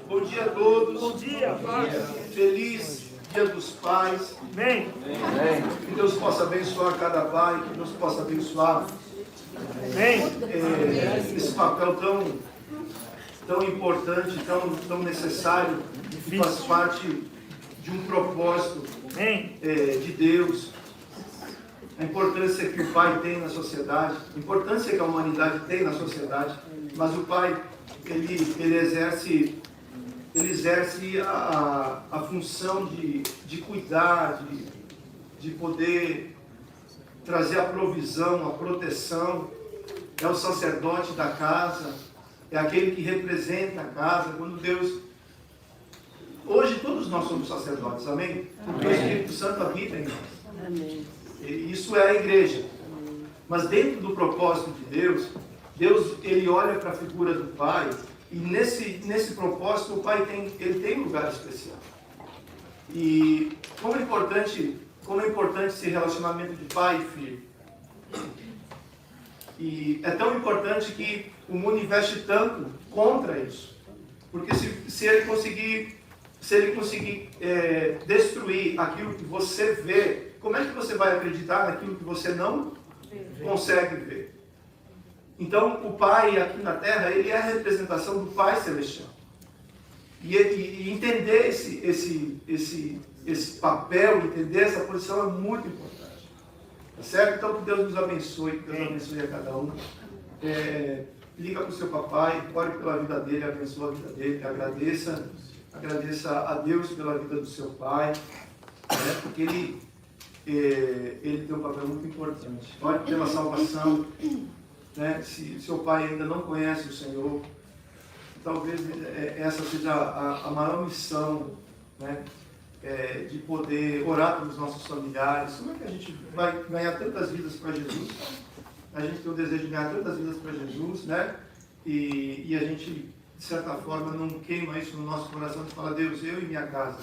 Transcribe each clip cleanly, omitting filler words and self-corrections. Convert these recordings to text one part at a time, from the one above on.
Bom dia a todos. Bom dia, paz. Feliz Dia dos Pais. Amém. Que Deus possa abençoar cada pai, que Deus possa abençoar esse papel tão importante, tão necessário, que faz parte de um propósito de Deus. A importância que o pai tem na sociedade, a importância que a humanidade tem na sociedade, mas o pai, ele exerce a função de cuidar, de poder trazer a provisão, a proteção. É o sacerdote da casa, é aquele que representa a casa. Quando Deus... Hoje todos nós somos sacerdotes, amém? Porque o Espírito Santo habita em nós. Amém. Isso é a igreja. Mas dentro do propósito de Deus, ele olha para a figura do pai, e nesse propósito o pai tem um lugar especial. E como é importante esse relacionamento de pai e filho. E é tão importante que o mundo investe tanto contra isso. Porque se ele conseguir destruir aquilo que você vê, como é que você vai acreditar naquilo que você não consegue ver? Então, o Pai aqui na Terra, ele é a representação do Pai Celestial. E entender esse papel, entender essa posição é muito importante. Tá certo? Então, que Deus nos abençoe, que Deus abençoe a cada um. Liga para o seu papai, ore pela vida dele, abençoe a vida dele, agradeça a Deus pela vida do seu pai, né? Porque ele tem um papel muito importante. Ore pela salvação, né? Se seu pai ainda não conhece o Senhor, talvez essa seja a maior missão, né? De poder orar pelos nossos familiares. Como é que a gente vai ganhar tantas vidas para Jesus? A gente tem o desejo de ganhar tantas vidas para Jesus, né? E a gente, de certa forma, não queima isso no nosso coração e fala: Deus, eu e minha casa,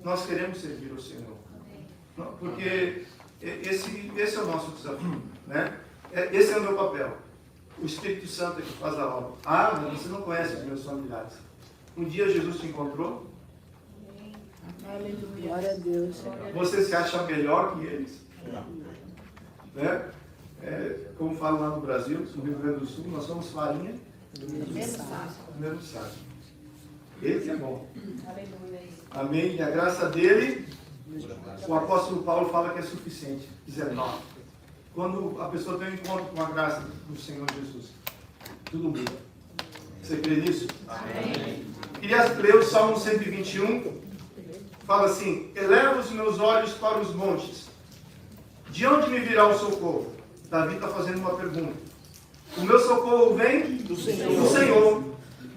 nós queremos servir ao Senhor. Porque esse é o nosso desafio, né? Esse é o meu papel. O Espírito Santo é que faz a obra. Mas você não conhece os meus familiares. Um dia Jesus te encontrou. Aleluia. Glória a Deus. Você se acha melhor que eles? Né? Como falam lá no Brasil, no Rio Grande do Sul, nós somos farinha do mesmo saco. Esse é bom. Amém. E a graça dele, o apóstolo Paulo fala que é suficiente. 19. Quando a pessoa tem um encontro com a graça do Senhor Jesus, tudo muda. Você crê nisso? Amém. Queria ler o Salmo 121. Fala assim: eleva os meus olhos para os montes. De onde me virá o socorro? Davi está fazendo uma pergunta. O meu socorro vem do Senhor,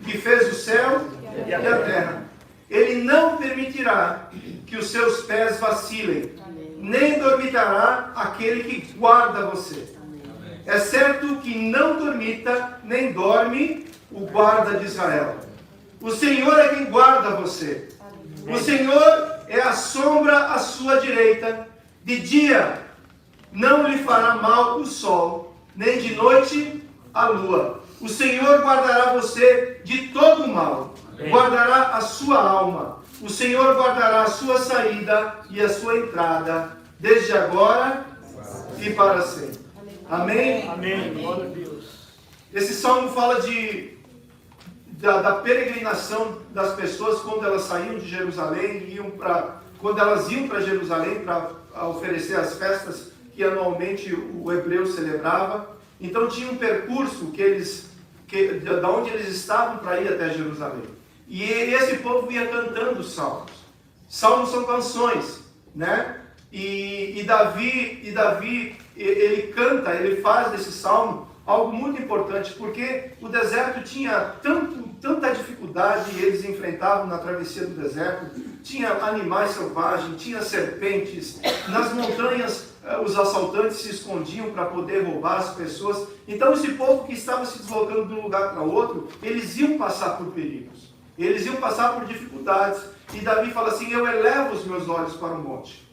que fez o céu e a terra. Ele não permitirá que os seus pés vacilem, nem dormitará aquele que guarda você. É certo que não dormita, nem dorme o guarda de Israel. O Senhor é quem guarda você. O Senhor é a sombra à sua direita. De dia não lhe fará mal o sol, nem de noite a lua. O Senhor guardará você de todo o mal. Guardará a sua alma. O Senhor guardará a sua saída e a sua entrada, desde agora e para sempre. Amém? Amém. Glória a Deus. Esse salmo fala da peregrinação das pessoas quando elas saíam de Jerusalém, quando elas iam para Jerusalém para oferecer as festas que anualmente o hebreu celebrava. Então tinha um percurso da onde eles estavam para ir até Jerusalém. E esse povo ia cantando os salmos. Salmos são canções, né? E Davi, ele canta, ele faz desse salmo algo muito importante, porque o deserto tinha tanta dificuldade e eles enfrentavam na travessia do deserto. Tinha animais selvagens, tinha serpentes. Nas montanhas, os assaltantes se escondiam para poder roubar as pessoas. Então, esse povo que estava se deslocando de um lugar para outro, eles iam passar por perigos. Eles iam passar por dificuldades. E Davi fala assim: eu elevo os meus olhos para o monte.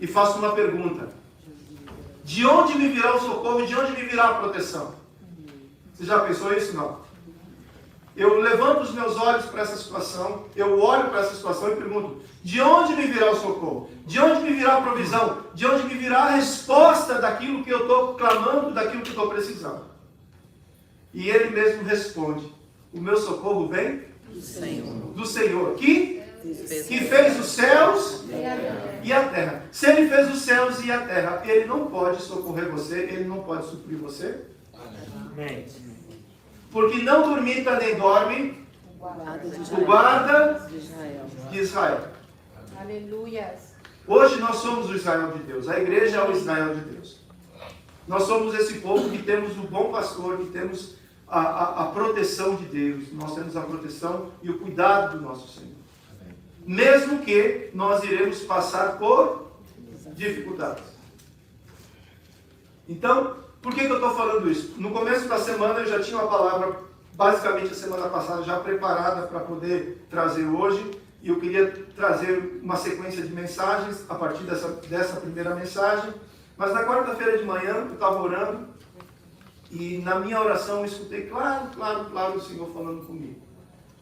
E faço uma pergunta: de onde me virá o socorro e de onde me virá a proteção? Você já pensou isso? Não. eu levanto os meus olhos para essa situação, eu olho para essa situação e pergunto, de onde me virá o socorro? De onde me virá a provisão? De onde me virá a resposta daquilo que eu estou clamando, daquilo que eu estou precisando? E ele mesmo responde, o meu socorro vem do Senhor, que fez os céus e a terra. Se ele fez os céus e a terra, ele não pode socorrer você, ele não pode suprir você? Amém. Porque não dormita nem dorme o guarda de Israel. Aleluia. Hoje nós somos o Israel de Deus. A igreja é o Israel de Deus. Nós somos esse povo que temos o bom pastor, que temos a proteção de Deus. Nós temos a proteção e o cuidado do nosso Senhor. Mesmo que nós iremos passar por dificuldades. Então, por que eu estou falando isso? No começo da semana eu já tinha uma palavra, basicamente a semana passada, já preparada para poder trazer hoje. E eu queria trazer uma sequência de mensagens a partir dessa primeira mensagem. Mas na quarta-feira de manhã eu estava orando e na minha oração eu escutei claro o Senhor falando comigo.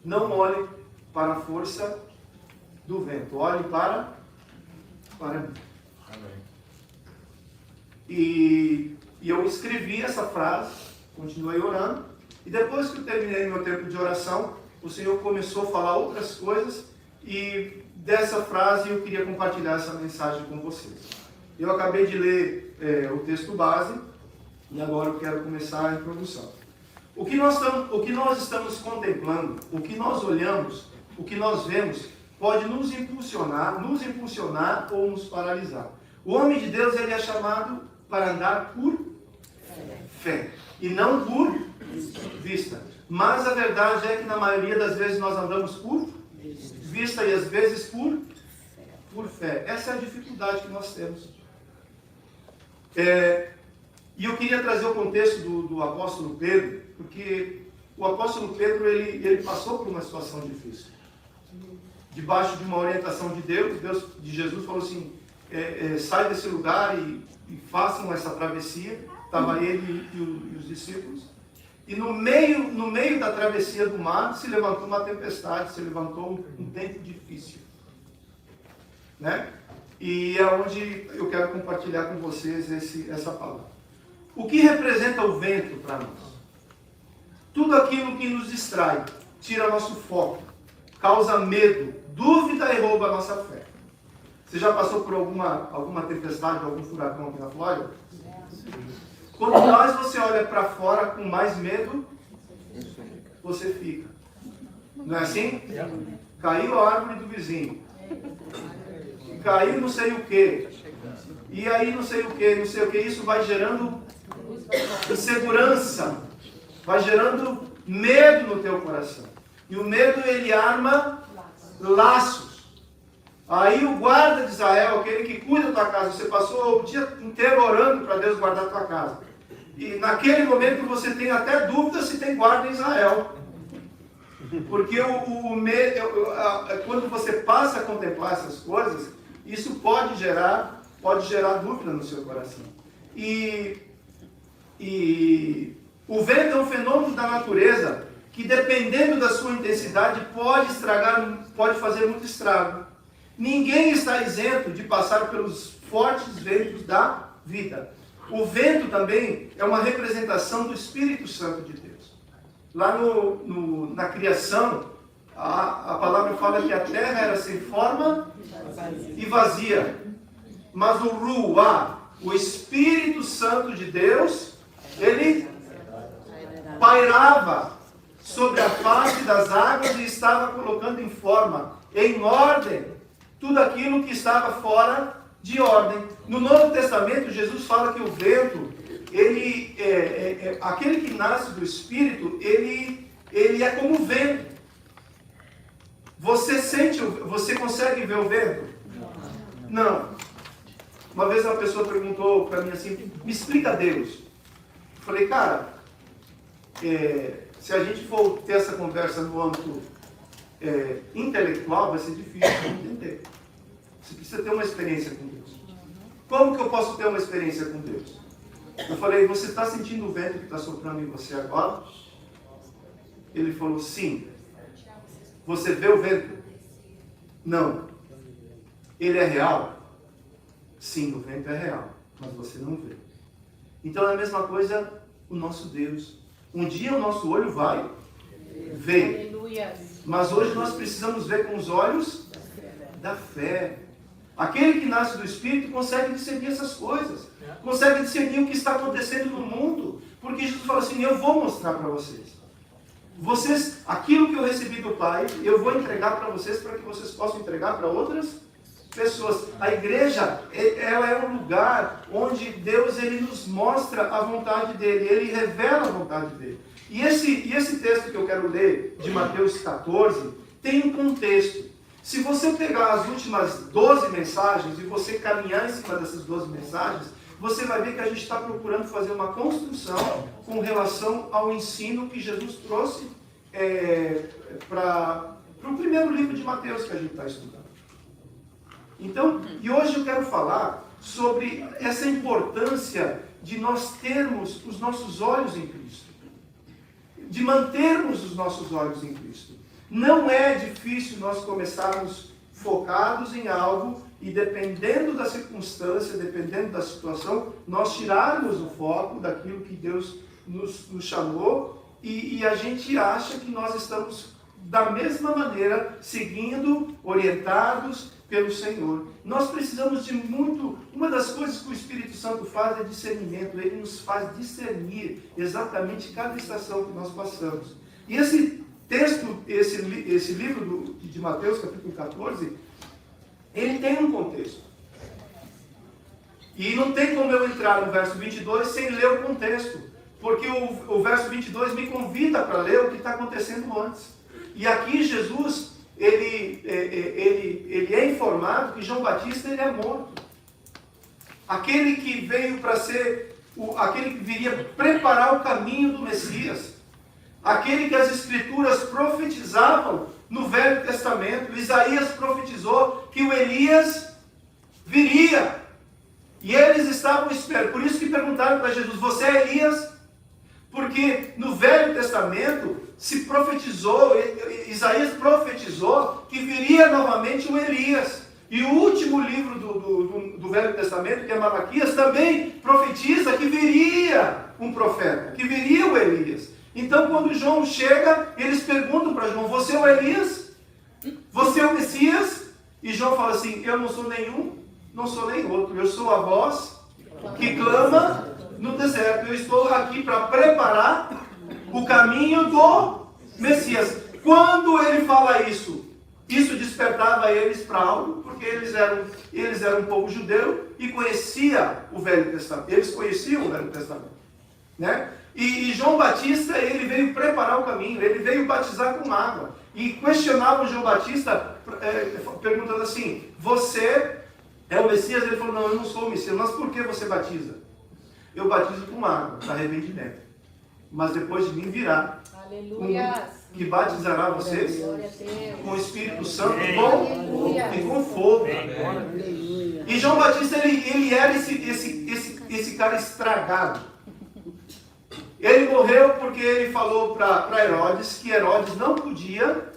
Não olhe para a força do vento, olhe para mim. E eu escrevi essa frase, continuei orando, e depois que eu terminei meu tempo de oração, o Senhor começou a falar outras coisas, e dessa frase eu queria compartilhar essa mensagem com vocês. Eu acabei de ler o texto base, e agora eu quero começar a introdução. O que nós estamos contemplando, o que nós olhamos, o que nós vemos, pode nos impulsionar ou nos paralisar. O homem de Deus, ele é chamado para andar por fé e não por vista. Mas a verdade é que na maioria das vezes nós andamos por vista e às vezes por fé. Essa é a dificuldade que nós temos. E eu queria trazer o contexto do apóstolo Pedro, porque o apóstolo Pedro ele passou por uma situação difícil. Debaixo de uma orientação de Deus, de Jesus falou assim, sai desse lugar e façam essa travessia. Estava ele e os discípulos. E no meio da travessia do mar se levantou uma tempestade, se levantou um tempo difícil. Né? E é onde eu quero compartilhar com vocês essa palavra. O que representa o vento para nós? Tudo aquilo que nos distrai, tira nosso foco, causa medo, dúvida e rouba a nossa fé. Você já passou por alguma tempestade, algum furacão aqui na Flórida? Quanto mais você olha para fora com mais medo, você fica. Não é assim? Caiu a árvore do vizinho. Caiu não sei o que. E aí não sei o que. Isso vai gerando insegurança. Vai gerando medo no teu coração. E o medo, ele arma laços. Aí o guarda de Israel, aquele que cuida da tua casa, você passou o dia inteiro orando para Deus guardar a tua casa. E naquele momento você tem até dúvida se tem guarda em Israel. Porque o medo, quando você passa a contemplar essas coisas, isso pode gerar dúvida no seu coração. E o vento é um fenômeno da natureza que, dependendo da sua intensidade, pode fazer muito estrago. Ninguém está isento de passar pelos fortes ventos da vida. O vento também é uma representação do Espírito Santo de Deus. Lá na criação, a palavra fala que a terra era sem forma e vazia. Mas o Ruá, o Espírito Santo de Deus, ele pairava sobre a face das águas e estava colocando em forma, em ordem, tudo aquilo que estava fora de ordem. No Novo Testamento, Jesus fala que o vento, aquele que nasce do Espírito, ele é como o vento. Você consegue ver o vento? Não. Uma vez uma pessoa perguntou para mim assim, me explica Deus. Eu falei, cara, se a gente for ter essa conversa no âmbito intelectual, vai ser difícil de entender. Você precisa ter uma experiência com Deus. Como que eu posso ter uma experiência com Deus? Eu falei, você está sentindo o vento que está soprando em você agora? Ele falou, sim. Você vê o vento? Não. Ele é real? Sim, o vento é real, mas você não vê. Então é a mesma coisa o nosso Deus. Um dia o nosso olho vai ver. Aleluia. Mas hoje nós precisamos ver com os olhos da fé. Aquele que nasce do Espírito consegue discernir essas coisas. Consegue discernir o que está acontecendo no mundo. Porque Jesus fala assim, eu vou mostrar para vocês. Aquilo que eu recebi do Pai, eu vou entregar para vocês, para que vocês possam entregar para outras pessoas. A igreja, ela é um lugar onde Deus, ele nos mostra a vontade dele, ele revela a vontade dele. E esse texto que eu quero ler, de Mateus 14, tem um contexto. Se você pegar as últimas 12 mensagens e você caminhar em cima dessas 12 mensagens, você vai ver que a gente está procurando fazer uma construção com relação ao ensino que Jesus trouxe para o primeiro livro de Mateus que a gente está estudando. Então, e hoje eu quero falar sobre essa importância de nós termos os nossos olhos em Cristo. De mantermos os nossos olhos em Cristo. Não é difícil nós começarmos focados em algo e dependendo da circunstância, dependendo da situação, nós tirarmos o foco daquilo que Deus nos chamou e a gente acha que nós estamos da mesma maneira seguindo, orientados pelo Senhor. Nós precisamos de muito... Uma das coisas que o Espírito Santo faz é discernimento. Ele nos faz discernir exatamente cada estação que nós passamos. E esse texto, esse livro de Mateus, capítulo 14, ele tem um contexto. E não tem como eu entrar no verso 22 sem ler o contexto. Porque o verso 22 me convida para ler o que está acontecendo antes. E aqui Jesus, ele é informado que João Batista ele é morto. Aquele que veio para ser, aquele que viria preparar o caminho do Messias. Aquele que as Escrituras profetizavam no Velho Testamento. Isaías profetizou que o Elias viria. E eles estavam esperando. Por isso que perguntaram para Jesus, você é Elias? Porque no Velho Testamento se profetizou, Isaías profetizou que viria novamente o Elias. E o último livro do Velho Testamento, que é Malaquias, também profetiza que viria um profeta, que viria o Elias. Então quando João chega, eles perguntam para João, você é o Elias? Você é o Messias? E João fala assim, eu não sou nenhum, não sou nem outro, eu sou a voz que clama no deserto. Eu estou aqui para preparar o caminho do Messias. Quando ele fala isso, isso despertava eles para algo, porque eles eram um povo judeu e conhecia o Velho Testamento. Eles conheciam o Velho Testamento, né? E João Batista, ele veio preparar o caminho, ele veio batizar com água. E questionavam João Batista, perguntando assim, você é o Messias? Ele falou, não, eu não sou o Messias. Mas por que você batiza? Eu batizo com água, para arrependimento. Mas depois de mim virá que batizará vocês com o Espírito Santo e com fogo. E João Batista, ele era esse cara estragado. Ele morreu porque ele falou para Herodes que Herodes não podia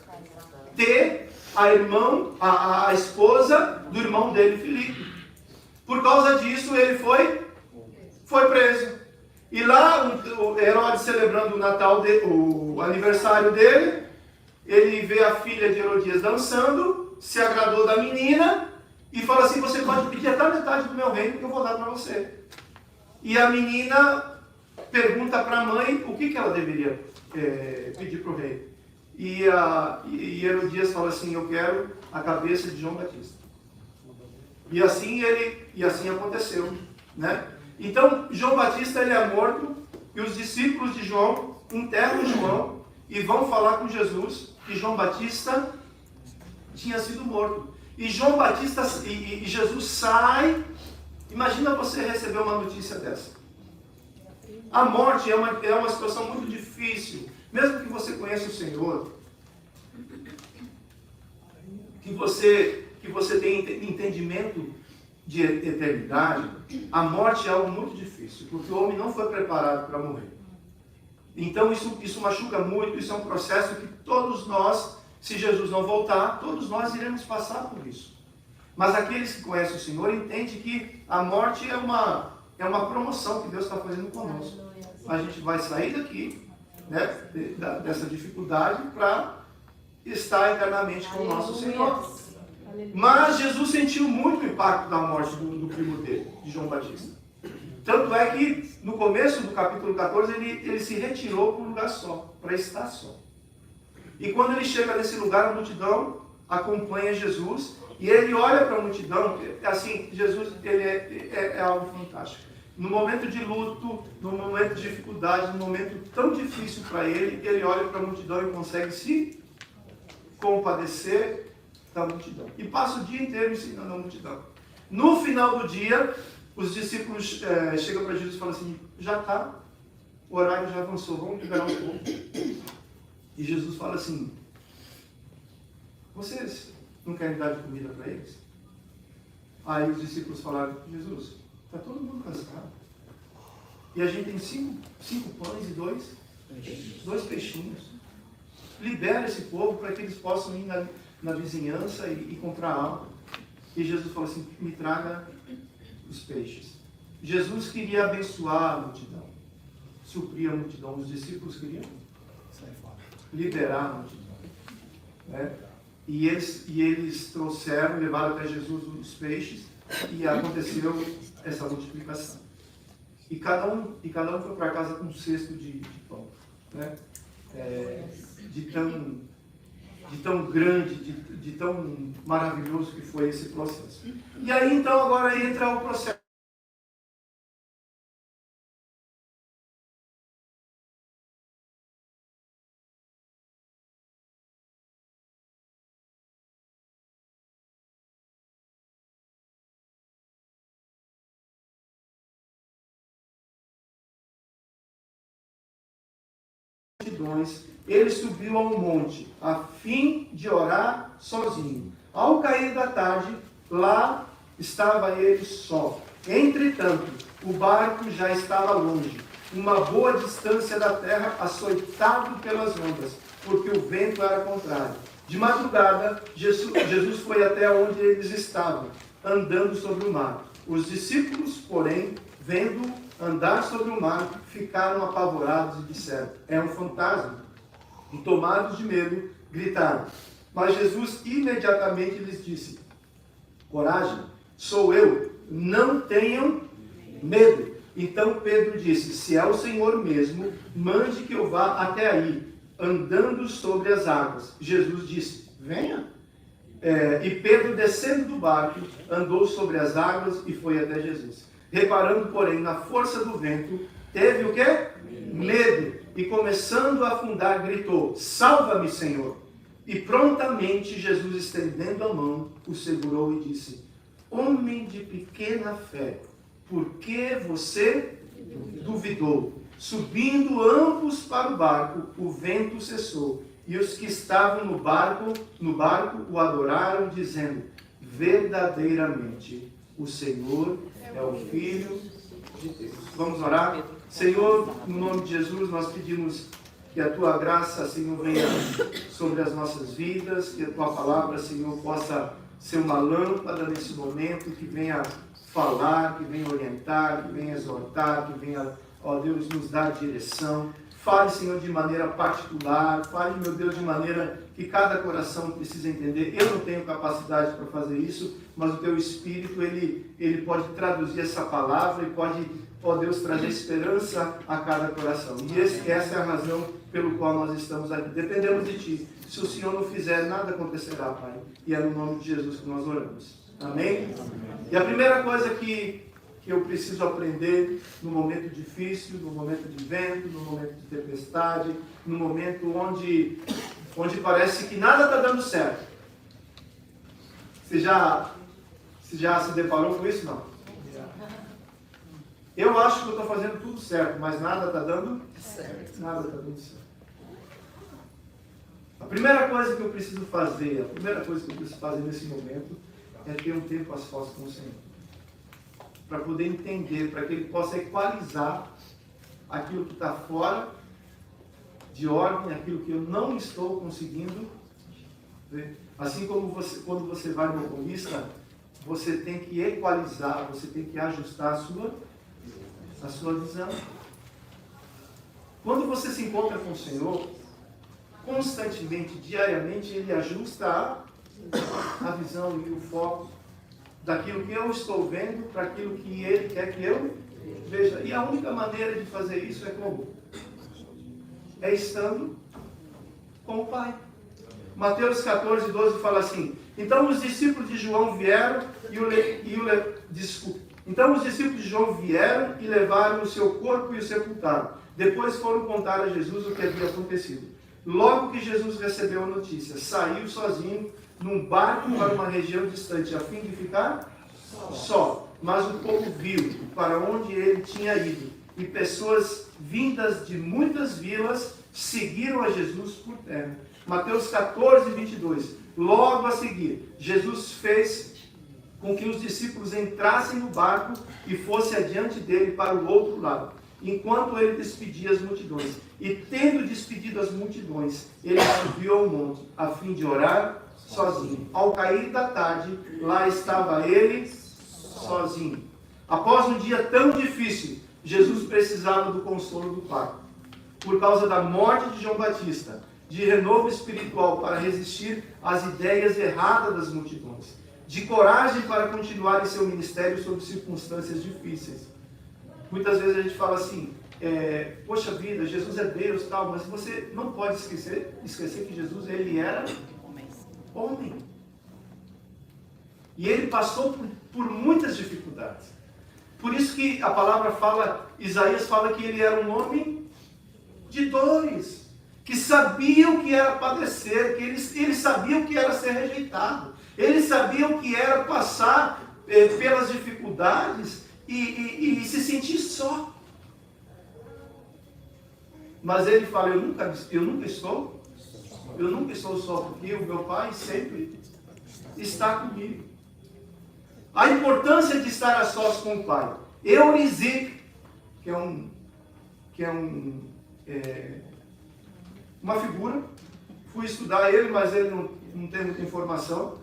ter a esposa do irmão dele, Filipe. Por causa disso, ele foi preso. E lá, o Herodes celebrando o Natal, o aniversário dele, ele vê a filha de Herodias dançando, se agradou da menina e fala assim, você pode pedir até a metade do meu reino que eu vou dar para você. E a menina pergunta para a mãe o que ela deveria pedir para o rei. E Herodias fala assim, eu quero a cabeça de João Batista. E assim aconteceu, né? Então, João Batista ele é morto e os discípulos de João enterram João e vão falar com Jesus que João Batista tinha sido morto. E João Batista e Jesus sai. Imagina você receber uma notícia dessa. A morte é uma situação muito difícil. Mesmo que você conheça o Senhor, que você tenha entendimento de eternidade, a morte é algo muito difícil, porque o homem não foi preparado para morrer. Então isso machuca muito, isso é um processo que todos nós, se Jesus não voltar, todos nós iremos passar por isso. Mas aqueles que conhecem o Senhor entendem que a morte é uma promoção que Deus está fazendo conosco. A gente vai sair daqui, né, dessa dificuldade para estar eternamente com o nosso Senhor. Mas Jesus sentiu muito o impacto da morte do primo dele, de João Batista. Tanto é que no começo do capítulo 14 ele se retirou para um lugar só, para estar só. E quando ele chega nesse lugar, a multidão acompanha Jesus e ele olha para a multidão. Assim, Jesus ele é algo fantástico. No momento de luto, no momento de dificuldade, no momento tão difícil para ele olha para a multidão e consegue se compadecer da multidão. E passa o dia inteiro ensinando a multidão. No final do dia, os discípulos chegam para Jesus e falam assim: já está, o horário já avançou, vamos liberar um pouco. E Jesus fala assim: vocês não querem dar de comida para eles? Aí os discípulos falaram: Jesus, está todo mundo cansado. E a gente tem cinco pães e dois peixinhos. Libera esse povo para que eles possam ir na vizinhança e comprar algo. E Jesus falou assim: me traga os peixes. Jesus queria abençoar a multidão, suprir a multidão. Os discípulos queriam liberar a multidão, né? E eles trouxeram, levaram até Jesus os peixes e aconteceu essa multiplicação. E cada um foi para casa com um cesto de pão, né? De tão grande, de tão maravilhoso que foi esse processo. E aí então agora entra o processo. Ele subiu ao monte a fim de orar sozinho. Ao cair da tarde, lá estava ele só. Entretanto, o barco já estava longe, uma boa distância da terra, açoitado pelas ondas, porque o vento era contrário. De madrugada, Jesus foi até onde eles estavam, andando sobre o mar. Os discípulos, porém, vendo andar sobre o mar, ficaram apavorados e disseram: é um fantasma. E tomados de medo, gritaram. Mas Jesus imediatamente lhes disse: coragem, sou eu, não tenham medo. Então Pedro disse: se é o Senhor mesmo, mande que eu vá até aí, andando sobre as águas. Jesus disse: venha. E Pedro, descendo do barco, andou sobre as águas e foi até Jesus. Reparando, porém, na força do vento, teve o quê? Medo. E começando a afundar, gritou: salva-me, Senhor. E prontamente Jesus, estendendo a mão, o segurou e disse: homem de pequena fé, por que você duvidou? Subindo ambos para o barco, o vento cessou. E os que estavam no barco o adoraram, dizendo: verdadeiramente, o Senhor é o Filho de Deus. Vamos orar? Senhor, no nome de Jesus, nós pedimos que a Tua graça, Senhor, venha sobre as nossas vidas, que a Tua palavra, Senhor, possa ser uma lâmpada nesse momento, que venha falar, que venha orientar, que venha exortar, que venha, ó Deus, nos dar direção. Fale, Senhor, de maneira particular, fale, meu Deus, de maneira que cada coração precisa entender. Eu não tenho capacidade para fazer isso, mas o Teu Espírito, ele pode traduzir essa palavra e pode, ó Deus, trazer esperança a cada coração. E essa é a razão pelo qual nós estamos aqui. Dependemos de Ti. Se o Senhor não fizer, nada acontecerá, Pai. E é no nome de Jesus que nós oramos. Amém? E a primeira coisa que eu preciso aprender no momento difícil, no momento de vento, no momento de tempestade, no momento onde parece que nada está dando certo. Você já se deparou com isso? Não? Eu acho que eu estou fazendo tudo certo, mas nada está dando certo. Nada está dando certo. A primeira coisa que eu preciso fazer nesse momento é ter um tempo a sós com o Senhor. Para poder entender, para que Ele possa equalizar aquilo que está fora de ordem aquilo que eu não estou conseguindo ver. Assim como quando você vai no oculista, você tem que equalizar, você tem que ajustar a sua visão. Quando você se encontra com o Senhor, constantemente, diariamente, Ele ajusta a visão e o foco daquilo que eu estou vendo para aquilo que Ele quer que eu veja. E a única maneira de fazer isso é como? É estando com o Pai. Mateus 14, 12 fala assim: então os discípulos de João vieram Então os discípulos de João vieram e levaram o seu corpo e o sepultaram. Depois foram contar a Jesus o que havia acontecido. Logo que Jesus recebeu a notícia, saiu sozinho num barco para uma região distante, a fim de ficar só. Mas o povo viu para onde ele tinha ido, e pessoas vindas de muitas vilas seguiram a Jesus por terra. Mateus 14, 22. Logo a seguir, Jesus fez com que os discípulos entrassem no barco e fossem adiante dele para o outro lado, enquanto ele despedia as multidões. E tendo despedido as multidões, ele subiu ao monte, a fim de orar sozinho. Ao cair da tarde, lá estava ele sozinho. Após um dia tão difícil, Jesus precisava do consolo do Pai. Por causa da morte de João Batista, de renovo espiritual para resistir às ideias erradas das multidões, de coragem para continuar em seu ministério sob circunstâncias difíceis. Muitas vezes a gente fala assim, poxa vida, Jesus é Deus, tal, mas você não pode esquecer que Jesus, ele era homem. E ele passou por muitas dificuldades. Por isso que a palavra fala, Isaías fala que ele era um homem de dores, que sabia o que era padecer, que ele sabia o que era ser rejeitado, ele sabia o que era passar pelas dificuldades e se sentir só. Mas ele fala, eu nunca estou só, porque o meu Pai sempre está comigo. A importância de estar a sós com o Pai. Eurizic, que é uma figura, fui estudar ele, mas ele não tem muita informação,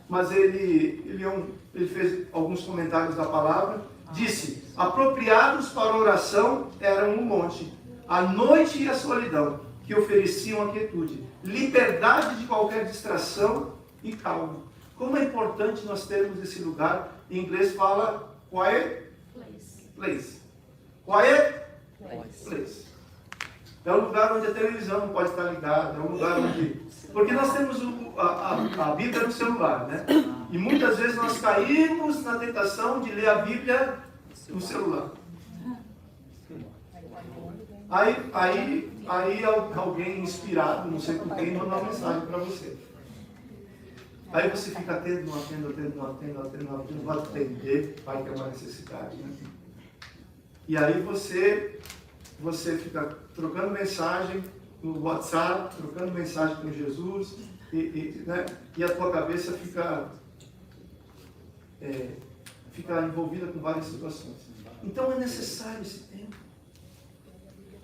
mas ele fez alguns comentários da palavra. Disse: apropriados para a oração eram o monte, a noite e a solidão, que ofereciam a quietude, liberdade de qualquer distração e calma. Como é importante nós termos esse lugar. Em inglês fala quiet place. Quiet place. É um lugar onde a televisão não pode estar ligada, é um lugar onde... Porque nós temos a Bíblia no celular, né? E muitas vezes nós caímos na tentação de ler a Bíblia no celular. Aí alguém inspirado, não sei por quem, manda uma mensagem para você. Aí você fica atento, não atendo, vai atender, vai ter uma necessidade, né? E aí você fica trocando mensagem no WhatsApp, trocando mensagem com Jesus, né? E a tua cabeça fica envolvida com várias situações. Então é necessário esse tempo.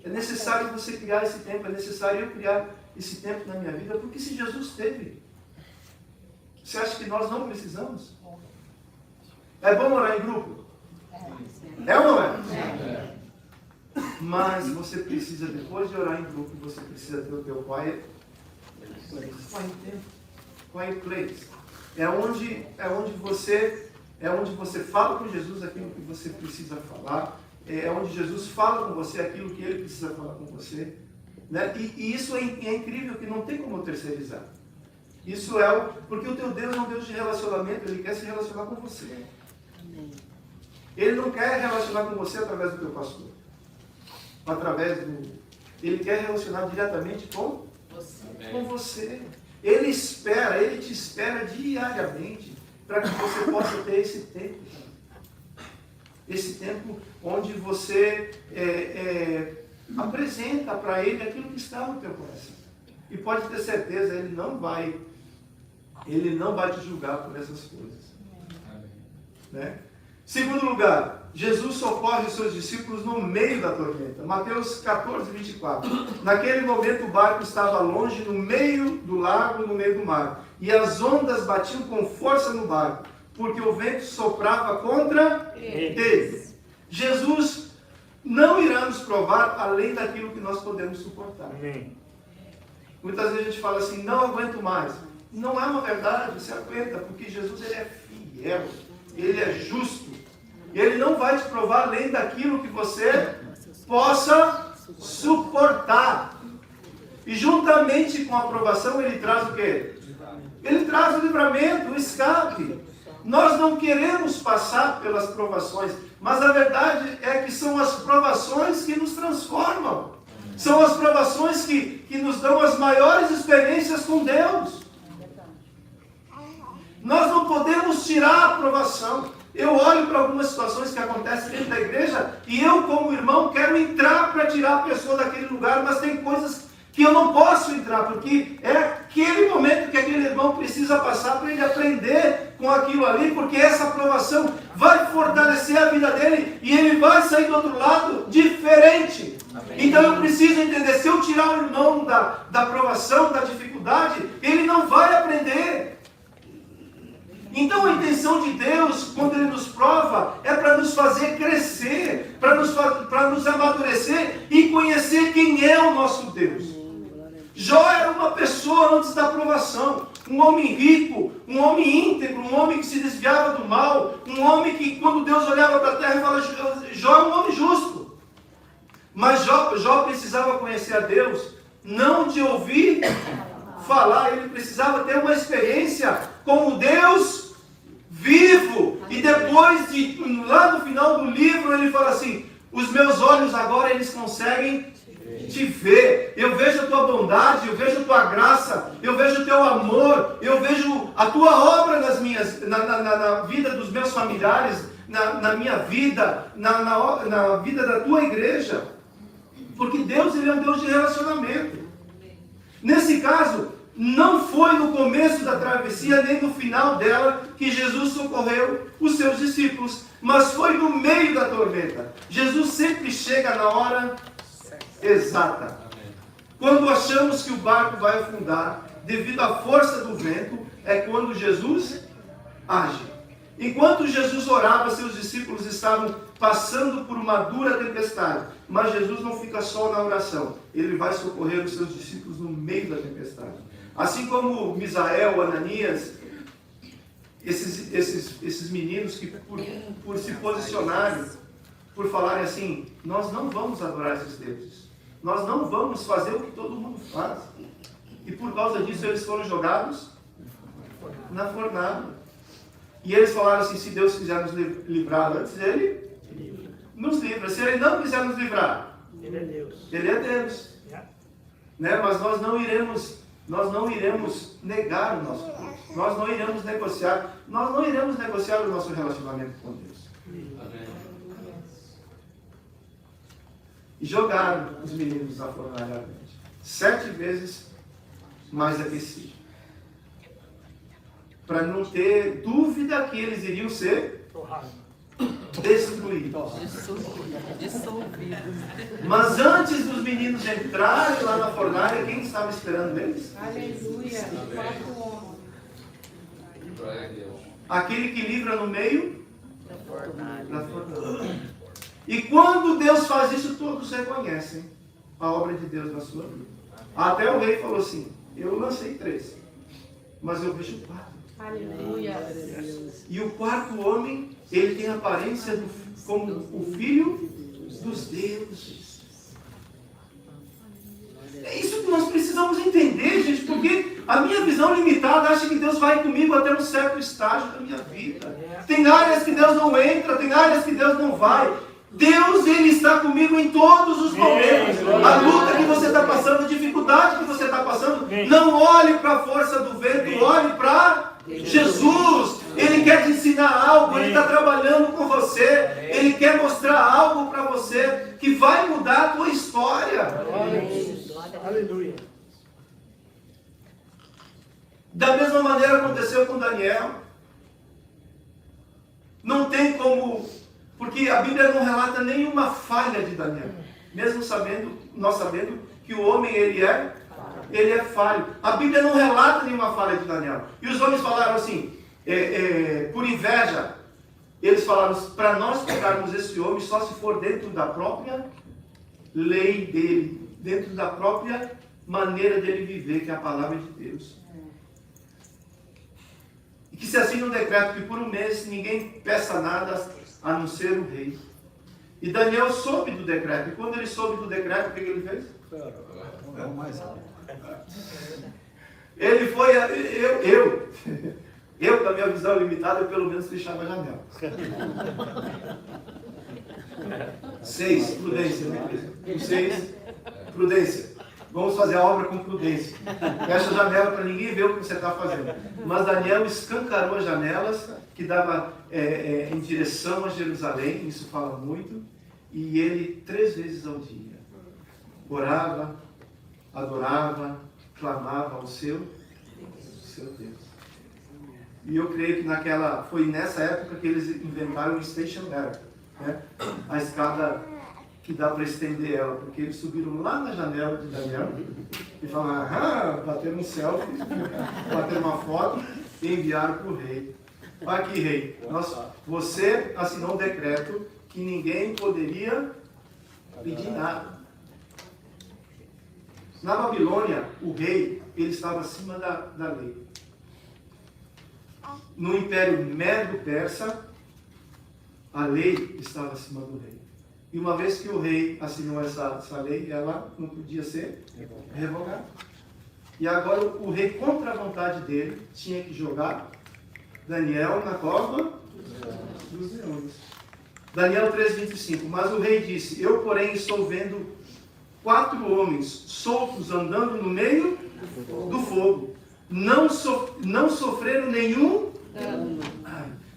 É necessário você criar esse tempo, é necessário eu criar esse tempo na minha vida, porque se Jesus teve, você acha que nós não precisamos? É bom orar em grupo? É ou não é? Mas você precisa, depois de orar em grupo, você precisa ter o teu quiet place. É onde você fala com Jesus aquilo que você precisa falar. É onde Jesus fala com você aquilo que Ele precisa falar com você. Né? E isso é incrível, que não tem como terceirizar. Isso porque o teu Deus é um Deus de relacionamento, Ele quer se relacionar com você. Ele não quer relacionar com você através do teu pastor. Ele quer relacionar diretamente com você. Ele te espera diariamente para que você possa ter esse tempo. Esse tempo onde você apresenta para Ele aquilo que está no teu coração. E pode ter certeza, Ele não vai te julgar por essas coisas. Né? Segundo lugar, Jesus socorre os seus discípulos no meio da tormenta. Mateus 14, 24. Naquele momento o barco estava longe, no meio do lago, no meio do mar. E as ondas batiam com força no barco, porque o vento soprava contra eles. Jesus não irá nos provar além daquilo que nós podemos suportar. Amém. Muitas vezes a gente fala assim, não aguento mais. Não é uma verdade, você aguenta, porque Jesus ele é fiel, ele é justo. E ele não vai te provar além daquilo que você possa suportar. E juntamente com a aprovação ele traz o quê? Ele traz o livramento, o escape. Nós não queremos passar pelas provações, mas a verdade é que são as provações que nos transformam. São as provações que nos dão as maiores experiências com Deus. Nós não podemos tirar a provação. Eu olho para algumas situações que acontecem dentro da igreja e eu, como irmão, quero entrar para tirar a pessoa daquele lugar, mas tem coisas que eu não posso entrar, porque é aquele momento que aquele irmão precisa passar para ele aprender com aquilo ali, porque essa aprovação vai fortalecer a vida dele e ele vai sair do outro lado diferente. Amém. Então eu preciso entender, se eu tirar o irmão da aprovação, da dificuldade, ele não vai aprender. Então a intenção de Deus, quando Ele nos prova, é para nos fazer crescer, para nos amadurecer e conhecer quem é o nosso Deus. Jó era uma pessoa antes da provação, um homem rico, um homem íntegro, um homem que se desviava do mal, um homem que quando Deus olhava para a terra e falava, Jó é um homem justo. Mas Jó precisava conhecer a Deus, não de ouvir falar, ele precisava ter uma experiência com o Deus vivo. E depois, lá no final do livro, ele fala assim, os meus olhos agora eles conseguem te ver. Eu vejo a tua bondade, eu vejo a tua graça, eu vejo o teu amor, eu vejo a tua obra na vida dos meus familiares, na minha vida, na vida da tua igreja. Porque Deus ele é um Deus de relacionamento. Nesse caso, não foi no começo da travessia, nem no final dela, que Jesus socorreu os seus discípulos, mas foi no meio da tormenta. Jesus sempre chega na hora exata. Quando achamos que o barco vai afundar, devido à força do vento, é quando Jesus age. Enquanto Jesus orava, seus discípulos estavam passando por uma dura tempestade. Mas Jesus não fica só na oração. Ele vai socorrer os seus discípulos no meio da tempestade. Assim como Misael, Ananias, esses meninos que por se posicionarem, por falarem assim, nós não vamos adorar esses deuses. Nós não vamos fazer o que todo mundo faz. E por causa disso eles foram jogados na fornalha. E eles falaram assim, se Deus quiser nos livrar antes, Ele nos livra. Se Ele não quiser nos livrar, Ele é Deus. Ele é Deus. Né? Mas nós não iremos negar o nosso Deus. Nós não iremos negociar. Nós não iremos negociar o nosso relacionamento com Deus. E jogaram os meninos na fornalha ardente. 7 vezes mais aquecido. Para não ter dúvida que eles iriam ser destruídos. Mas antes dos meninos entrarem lá na fornalha, quem estava esperando eles? Aleluia. 4 homens. Aquele que livra no meio da fornalha. E quando Deus faz isso, todos reconhecem a obra de Deus na sua vida. Até o rei falou assim, eu lancei 3, mas eu vejo 4. Aleluia. E o 4º homem, ele tem a aparência como o filho dos deuses. É isso que nós precisamos entender, gente, porque a minha visão limitada acha que Deus vai comigo até um certo estágio da minha vida. Tem áreas que Deus não entra, tem áreas que Deus não vai. Deus, Ele está comigo em todos os momentos. A luta que você está passando, a dificuldade que você está passando, não olhe para a força do vento, olhe para Jesus. Ele quer te ensinar algo, Ele está trabalhando com você, Ele quer mostrar algo para você que vai mudar a tua história. Aleluia. Da mesma maneira aconteceu com Daniel. Não tem como Porque a Bíblia não relata nenhuma falha de Daniel. Mesmo nós sabendo que o homem, ele é falho. A Bíblia não relata nenhuma falha de Daniel. E os homens falaram assim, por inveja, eles falaram, para nós pegarmos esse homem só se for dentro da própria lei dele, dentro da própria maneira dele viver, que é a palavra de Deus. E que se assine um decreto que por um mês ninguém peça nada a não ser o rei. E Daniel soube do decreto. E quando ele soube do decreto, o que ele fez? Ele foi, eu com a minha visão limitada, eu pelo menos fechava a janela. 6, prudência. 6, prudência. Vamos fazer a obra com prudência. Fecha a janela para ninguém ver o que você está fazendo. Mas Daniel escancarou as janelas que dava em direção a Jerusalém, isso fala muito, e ele 3 vezes ao dia orava, adorava, clamava ao seu Deus. E eu creio que foi nessa época que eles inventaram o station ladder, né? A escada que dá para estender ela, porque eles subiram lá na janela de Daniel e falaram, bateram um selfie, bateram uma foto e enviaram para o rei. Olha aqui, rei, você assinou um decreto que ninguém poderia pedir nada. Na Babilônia, o rei, ele estava acima da lei. No Império Medo-Persa, a lei estava acima do rei. E uma vez que o rei assinou essa lei, ela não podia ser revogada. E agora o rei, contra a vontade dele, tinha que jogar Daniel na cova dos leões. Daniel 3,25. Mas o rei disse, eu porém estou vendo 4 homens soltos andando no meio do fogo. Não sofreram nenhum dano.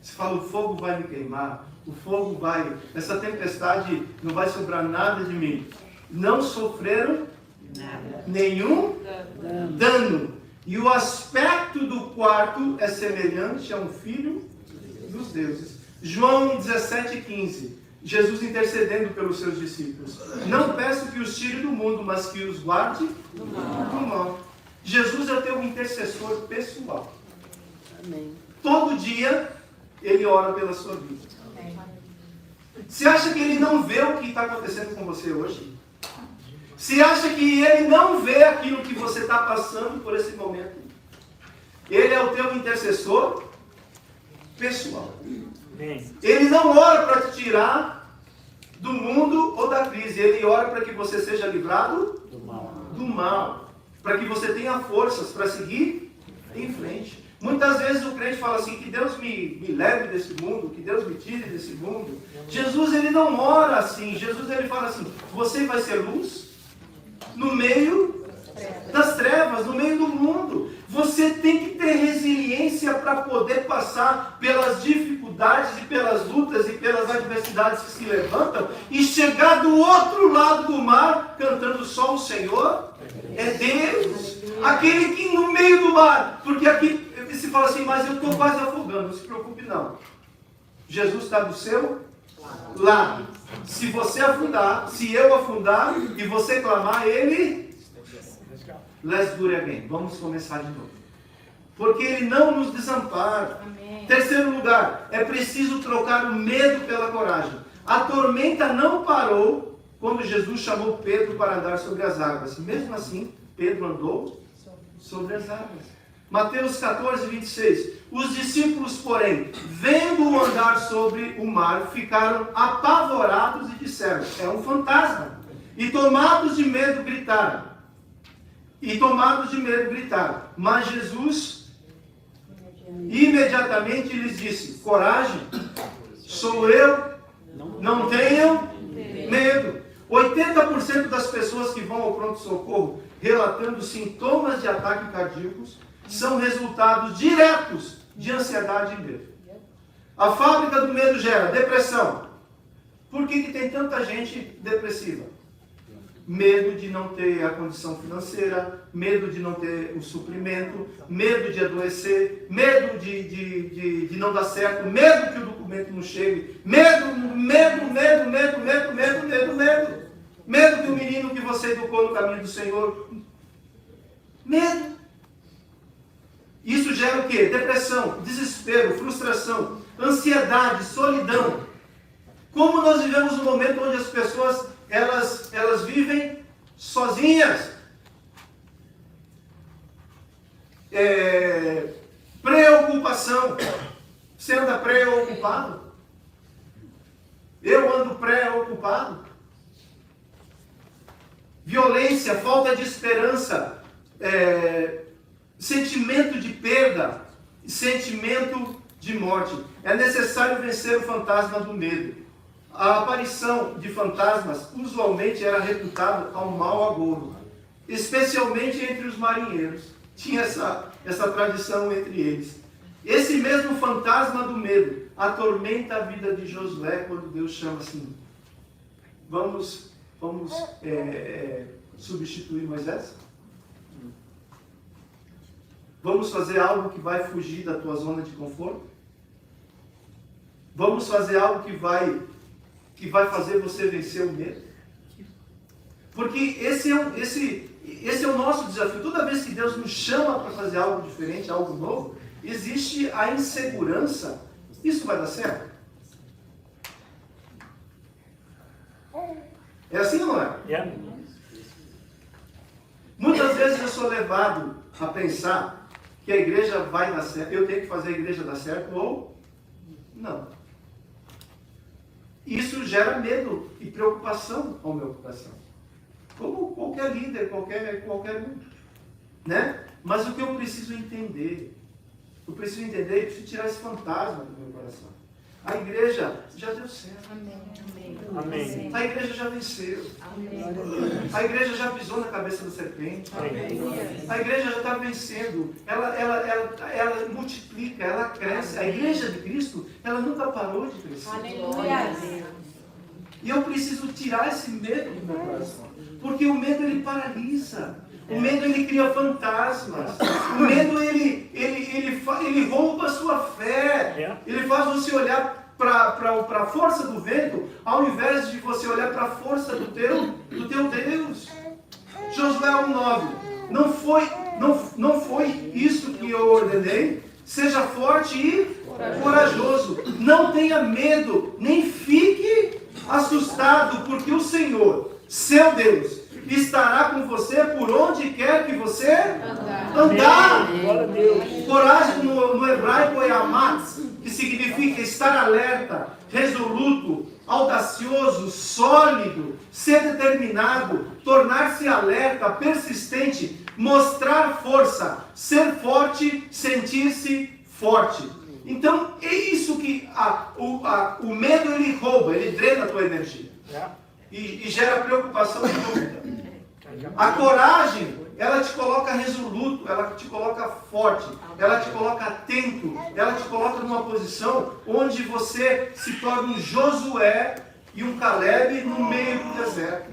Se fala, o fogo vai me queimar, o fogo vai, essa tempestade não vai sobrar nada de mim. Não sofreram nenhum dano. E o aspecto do quarto é semelhante a um filho dos deuses. João 17,15. Jesus intercedendo pelos seus discípulos. Não peço que os tire do mundo, mas que os guarde do mal. Jesus é o teu intercessor pessoal. Amém. Todo dia ele ora pela sua vida. Amém. Você acha que ele não vê o que está acontecendo com você hoje? Você acha que ele não vê aquilo que você está passando por esse momento? Ele é o teu intercessor pessoal. Ele não ora para te tirar do mundo ou da crise. Ele ora para que você seja livrado do mal. Para que você tenha forças para seguir em frente. Muitas vezes o crente fala assim, que Deus me leve desse mundo, que Deus me tire desse mundo. Jesus, ele não ora assim. Jesus, ele fala assim, você vai ser luz no meio das trevas, no meio do mundo. Você tem que ter resiliência para poder passar pelas dificuldades e pelas lutas e pelas adversidades que se levantam e chegar do outro lado do mar cantando só o Senhor é Deus. Aquele que no meio do mar, porque aqui se fala assim, mas eu estou quase afogando, não se preocupe não. Jesus está do seu lado. Se você afundar, se eu afundar e você clamar, ele... Let's do it again. Vamos começar de novo. Porque ele não nos desampara. Amém. Terceiro lugar, é preciso trocar o medo pela coragem. A tormenta não parou quando Jesus chamou Pedro para andar sobre as águas. Mesmo assim, Pedro andou sobre as águas. Mateus 14, 26. Os discípulos, porém, vendo-o andar sobre o mar, ficaram apavorados e disseram, é um fantasma. E tomados de medo gritaram. Mas Jesus imediatamente lhes disse, coragem, sou eu, não tenham medo. 80% das pessoas que vão ao pronto-socorro relatando sintomas de ataque cardíacos são resultados diretos de ansiedade e medo. A fábrica do medo gera depressão. Por que tem tanta gente depressiva? Medo de não ter a condição financeira, medo de não ter o suprimento, medo de adoecer, medo de não dar certo, medo que o documento não chegue. Medo, medo, medo, medo, medo, medo, medo, medo. Medo que o menino que você educou no caminho do Senhor. Medo. Isso gera o quê? Depressão, desespero, frustração, ansiedade, solidão. Como nós vivemos um momento onde as pessoas, elas vivem sozinhas. Preocupação. Você anda preocupado? Eu ando preocupado. Violência, falta de esperança, sentimento de perda, sentimento de morte. É necessário vencer o fantasma do medo. A aparição de fantasmas usualmente era reputada ao mau agouro, especialmente entre os marinheiros. Tinha essa tradição entre eles. Esse mesmo fantasma do medo atormenta a vida de Josué quando Deus chama assim: vamos substituir Moisés? Vamos fazer algo que vai fugir da tua zona de conforto? Vamos fazer algo que vai fazer você vencer o medo? Porque esse é o nosso desafio. Toda vez que Deus nos chama para fazer algo diferente, algo novo, existe a insegurança. Isso vai dar certo? É assim ou não é? Yeah. Muitas vezes eu sou levado a pensar que a igreja vai dar certo, eu tenho que fazer a igreja dar certo ou não. Isso gera medo e preocupação ao meu coração. Como qualquer líder, qualquer um. Né? Mas o que eu preciso entender? Eu preciso tirar esse fantasma do meu coração. A igreja já deu certo. Amém. A igreja já venceu. Amém. A igreja já pisou na cabeça da serpente. A igreja já está vencendo. Ela multiplica, ela cresce. A igreja de Cristo, ela nunca parou de crescer. Aleluia. E eu preciso tirar esse medo do meu coração. Porque o medo, ele paralisa. O medo, ele cria fantasmas. O medo, ele rouba a sua fé. Ele faz você olhar para a força do vento, ao invés de você olhar para a força do teu Deus. Josué 1,9. Não foi isso que eu ordenei. Seja forte e corajoso. Não tenha medo, nem fique assustado, porque o Senhor, seu Deus, estará com você por onde quer que você andar. Coragem no hebraico é amatz, que significa estar alerta, resoluto, audacioso, sólido, ser determinado, tornar-se alerta, persistente, mostrar força, ser forte, sentir-se forte. Então, é isso que o medo, ele rouba, ele drena a tua energia. E gera preocupação e dúvida. A coragem, ela te coloca resoluto, ela te coloca forte, ela te coloca atento, ela te coloca numa posição onde você se torna um Josué e um Caleb no meio do deserto.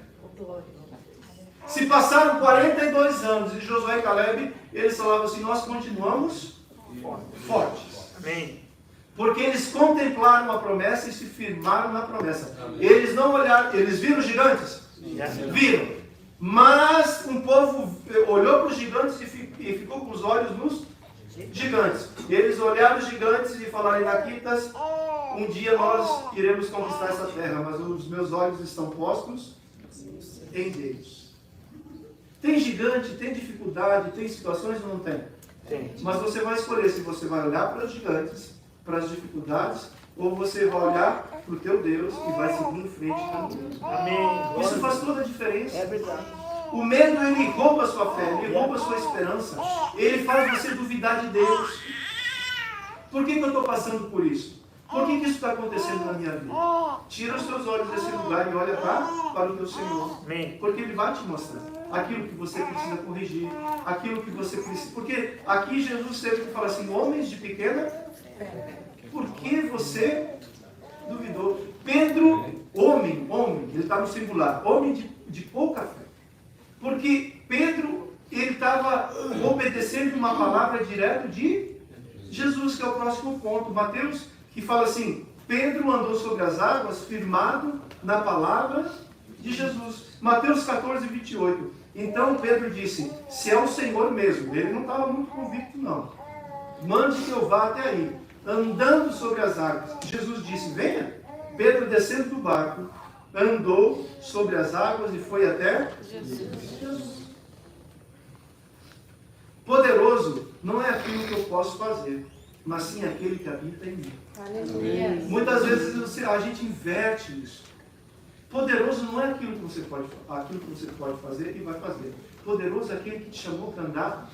Se passaram 42 anos e Josué e Caleb, eles falavam assim: nós continuamos fortes. Amém. Porque eles contemplaram a promessa e se firmaram na promessa. Eles não olharam, eles viram os gigantes? Viram. Mas um povo olhou para os gigantes e ficou com os olhos nos gigantes. Eles olharam os gigantes e falaram: Inaquitas, um dia nós iremos conquistar essa terra, mas os meus olhos estão postos em Deus. Tem gigante, tem dificuldade, tem situações ou não tem? Tem. Mas você vai escolher se você vai olhar para os gigantes, para as dificuldades, ou você vai olhar para o teu Deus e vai seguir em frente caminhando. Amém. Isso faz toda a diferença. É verdade. O medo, ele rouba a sua fé, ele rouba a sua esperança, ele faz você duvidar de Deus. Por que eu estou passando por isso? Por que isso está acontecendo na minha vida? Tira os teus olhos desse lugar e olha para o teu Senhor. Amém. Porque Ele vai te mostrar aquilo que você precisa corrigir, aquilo que você precisa... Porque aqui Jesus teve que falar assim: homens de pequena, por que você duvidou? Pedro, homem, ele está no singular, homem de pouca fé. Porque Pedro, ele estava obedecendo uma palavra direta de Jesus, que é o próximo ponto. Mateus, que fala assim: Pedro andou sobre as águas, firmado na palavra de Jesus. Mateus 14, 28. Então Pedro disse, se é o Senhor mesmo, ele não estava muito convicto não, mande que eu vá até aí, andando sobre as águas. Jesus disse, venha. Pedro, descendo do barco, andou sobre as águas e foi até Jesus. Poderoso não é aquilo que eu posso fazer, mas sim aquele que habita em mim. Aleluia. Muitas vezes a gente inverte isso. Poderoso não é aquilo que você pode fazer e vai fazer. Poderoso é aquele que te chamou para andar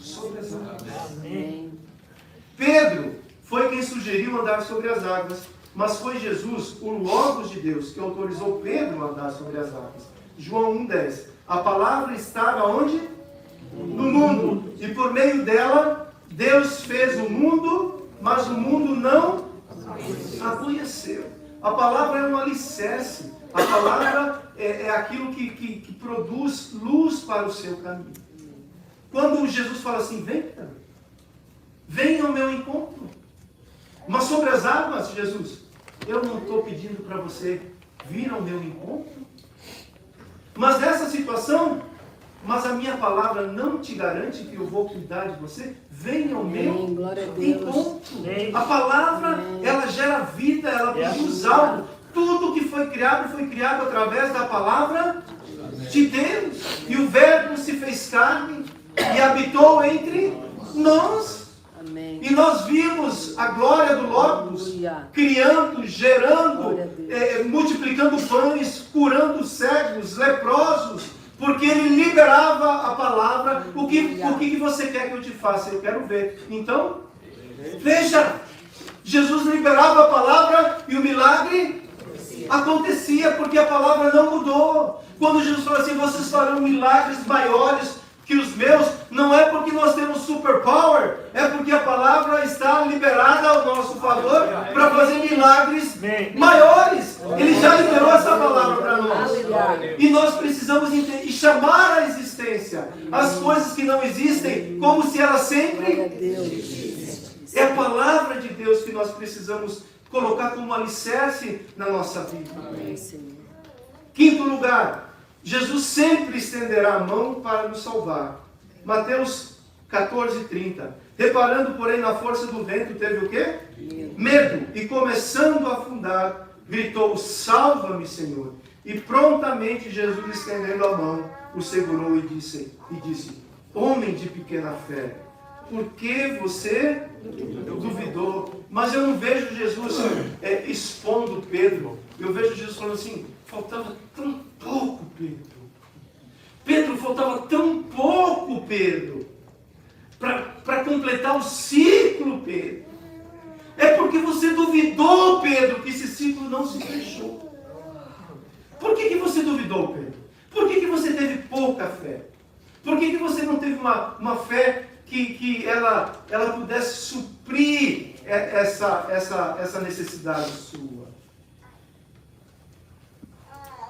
sobre as águas. Amém. Pedro foi quem sugeriu andar sobre as águas, mas foi Jesus, o Logos de Deus, que autorizou Pedro a andar sobre as águas. João 1,10. A palavra estava onde? No mundo. E por meio dela, Deus fez o mundo, mas o mundo não a A palavra é um alicerce. A palavra é aquilo que produz luz para o seu caminho. Quando Jesus fala assim, venha ao meu encontro. Mas sobre as águas, Jesus, eu não estou pedindo para você vir ao meu encontro. Mas nessa situação, mas a minha palavra não te garante que eu vou cuidar de você. Venha ao meu encontro. A palavra, ela gera vida, ela produz algo. Tudo que foi criado através da palavra de Deus. E o Verbo se fez carne e habitou entre nós. Amém. E nós vimos a glória do Logos, criando, gerando, multiplicando pães, curando cegos, leprosos, porque ele liberava a palavra. O que você quer que eu te faça? Eu quero ver. Então, veja, Jesus liberava a palavra e o milagre acontecia, porque a palavra não mudou. Quando Jesus falou assim, vocês farão milagres maiores que os meus, não é porque nós temos superpower, é porque a palavra está liberada ao nosso favor para fazer milagres maiores. Ele já liberou essa palavra para nós. E nós precisamos entender e chamar à existência as coisas que não existem como se elas sempre existissem. É a palavra de Deus que nós precisamos colocar como alicerce na nossa vida. Quinto lugar, Jesus sempre estenderá a mão para nos salvar. Mateus 14:30. Reparando, porém, na força do vento, teve o quê? Medo. E começando a afundar, gritou, salva-me, Senhor. E prontamente Jesus, estendendo a mão, o segurou e disse, homem de pequena fé, por que você duvidou? Mas eu não vejo Jesus expondo Pedro. Eu vejo Jesus falando assim, faltava tão pouco, Pedro. Pedro, faltava tão pouco, Pedro, para completar o ciclo, Pedro. É porque você duvidou, Pedro, que esse ciclo não se fechou. Por que você duvidou, Pedro? Por que você teve pouca fé? Por que você não teve uma fé que ela pudesse suprir essa necessidade sua?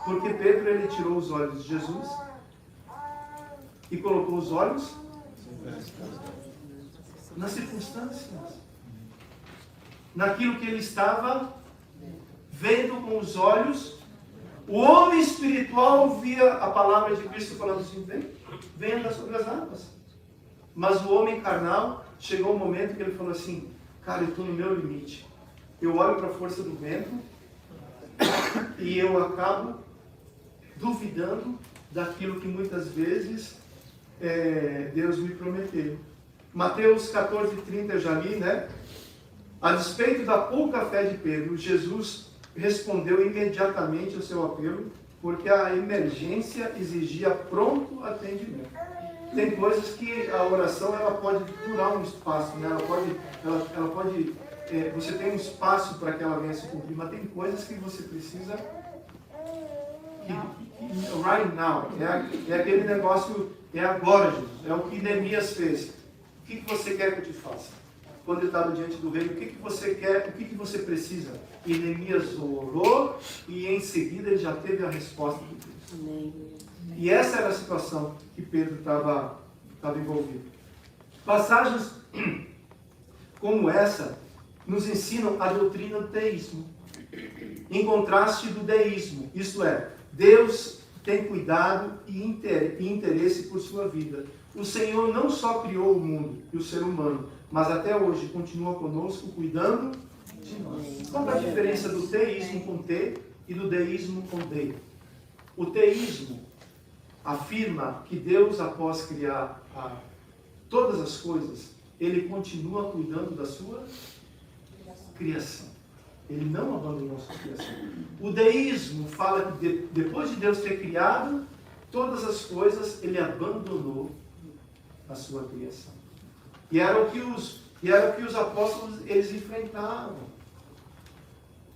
Porque Pedro, ele tirou os olhos de Jesus e colocou os olhos nas circunstâncias, naquilo que ele estava vendo com os olhos. O homem espiritual via a palavra de Cristo falando assim, vem andar sobre as águas. Mas o homem carnal, chegou um momento que ele falou assim, cara, eu estou no meu limite. Eu olho para a força do vento e eu acabo duvidando daquilo que muitas vezes Deus me prometeu. Mateus 14:30 eu já li, né? A despeito da pouca fé de Pedro, Jesus respondeu imediatamente ao seu apelo, porque a emergência exigia pronto atendimento. Tem coisas que a oração ela pode durar um espaço, né? Ela pode você tem um espaço para que ela venha se cumprir, mas tem coisas que você precisa right now, é aquele negócio, é agora, Jesus, é o que Neemias fez. O que você quer que eu te faça? Quando ele estava diante do rei, o que você quer, o que você precisa? E Neemias orou e em seguida ele já teve a resposta de Deus. Amém. E essa era a situação que Pedro estava envolvido. Passagens como essa nos ensinam a doutrina do teísmo, em contraste do deísmo, isto é, Deus tem cuidado e interesse por sua vida. O Senhor não só criou o mundo e o ser humano, mas até hoje continua conosco, cuidando de nós. Qual é a diferença do teísmo com T e do deísmo com D? O teísmo afirma que Deus, após criar todas as coisas, Ele continua cuidando da sua criação. Ele não abandonou a sua criação. O deísmo fala que depois de Deus ter criado todas as coisas, Ele abandonou a sua criação. E era o que os apóstolos eles enfrentavam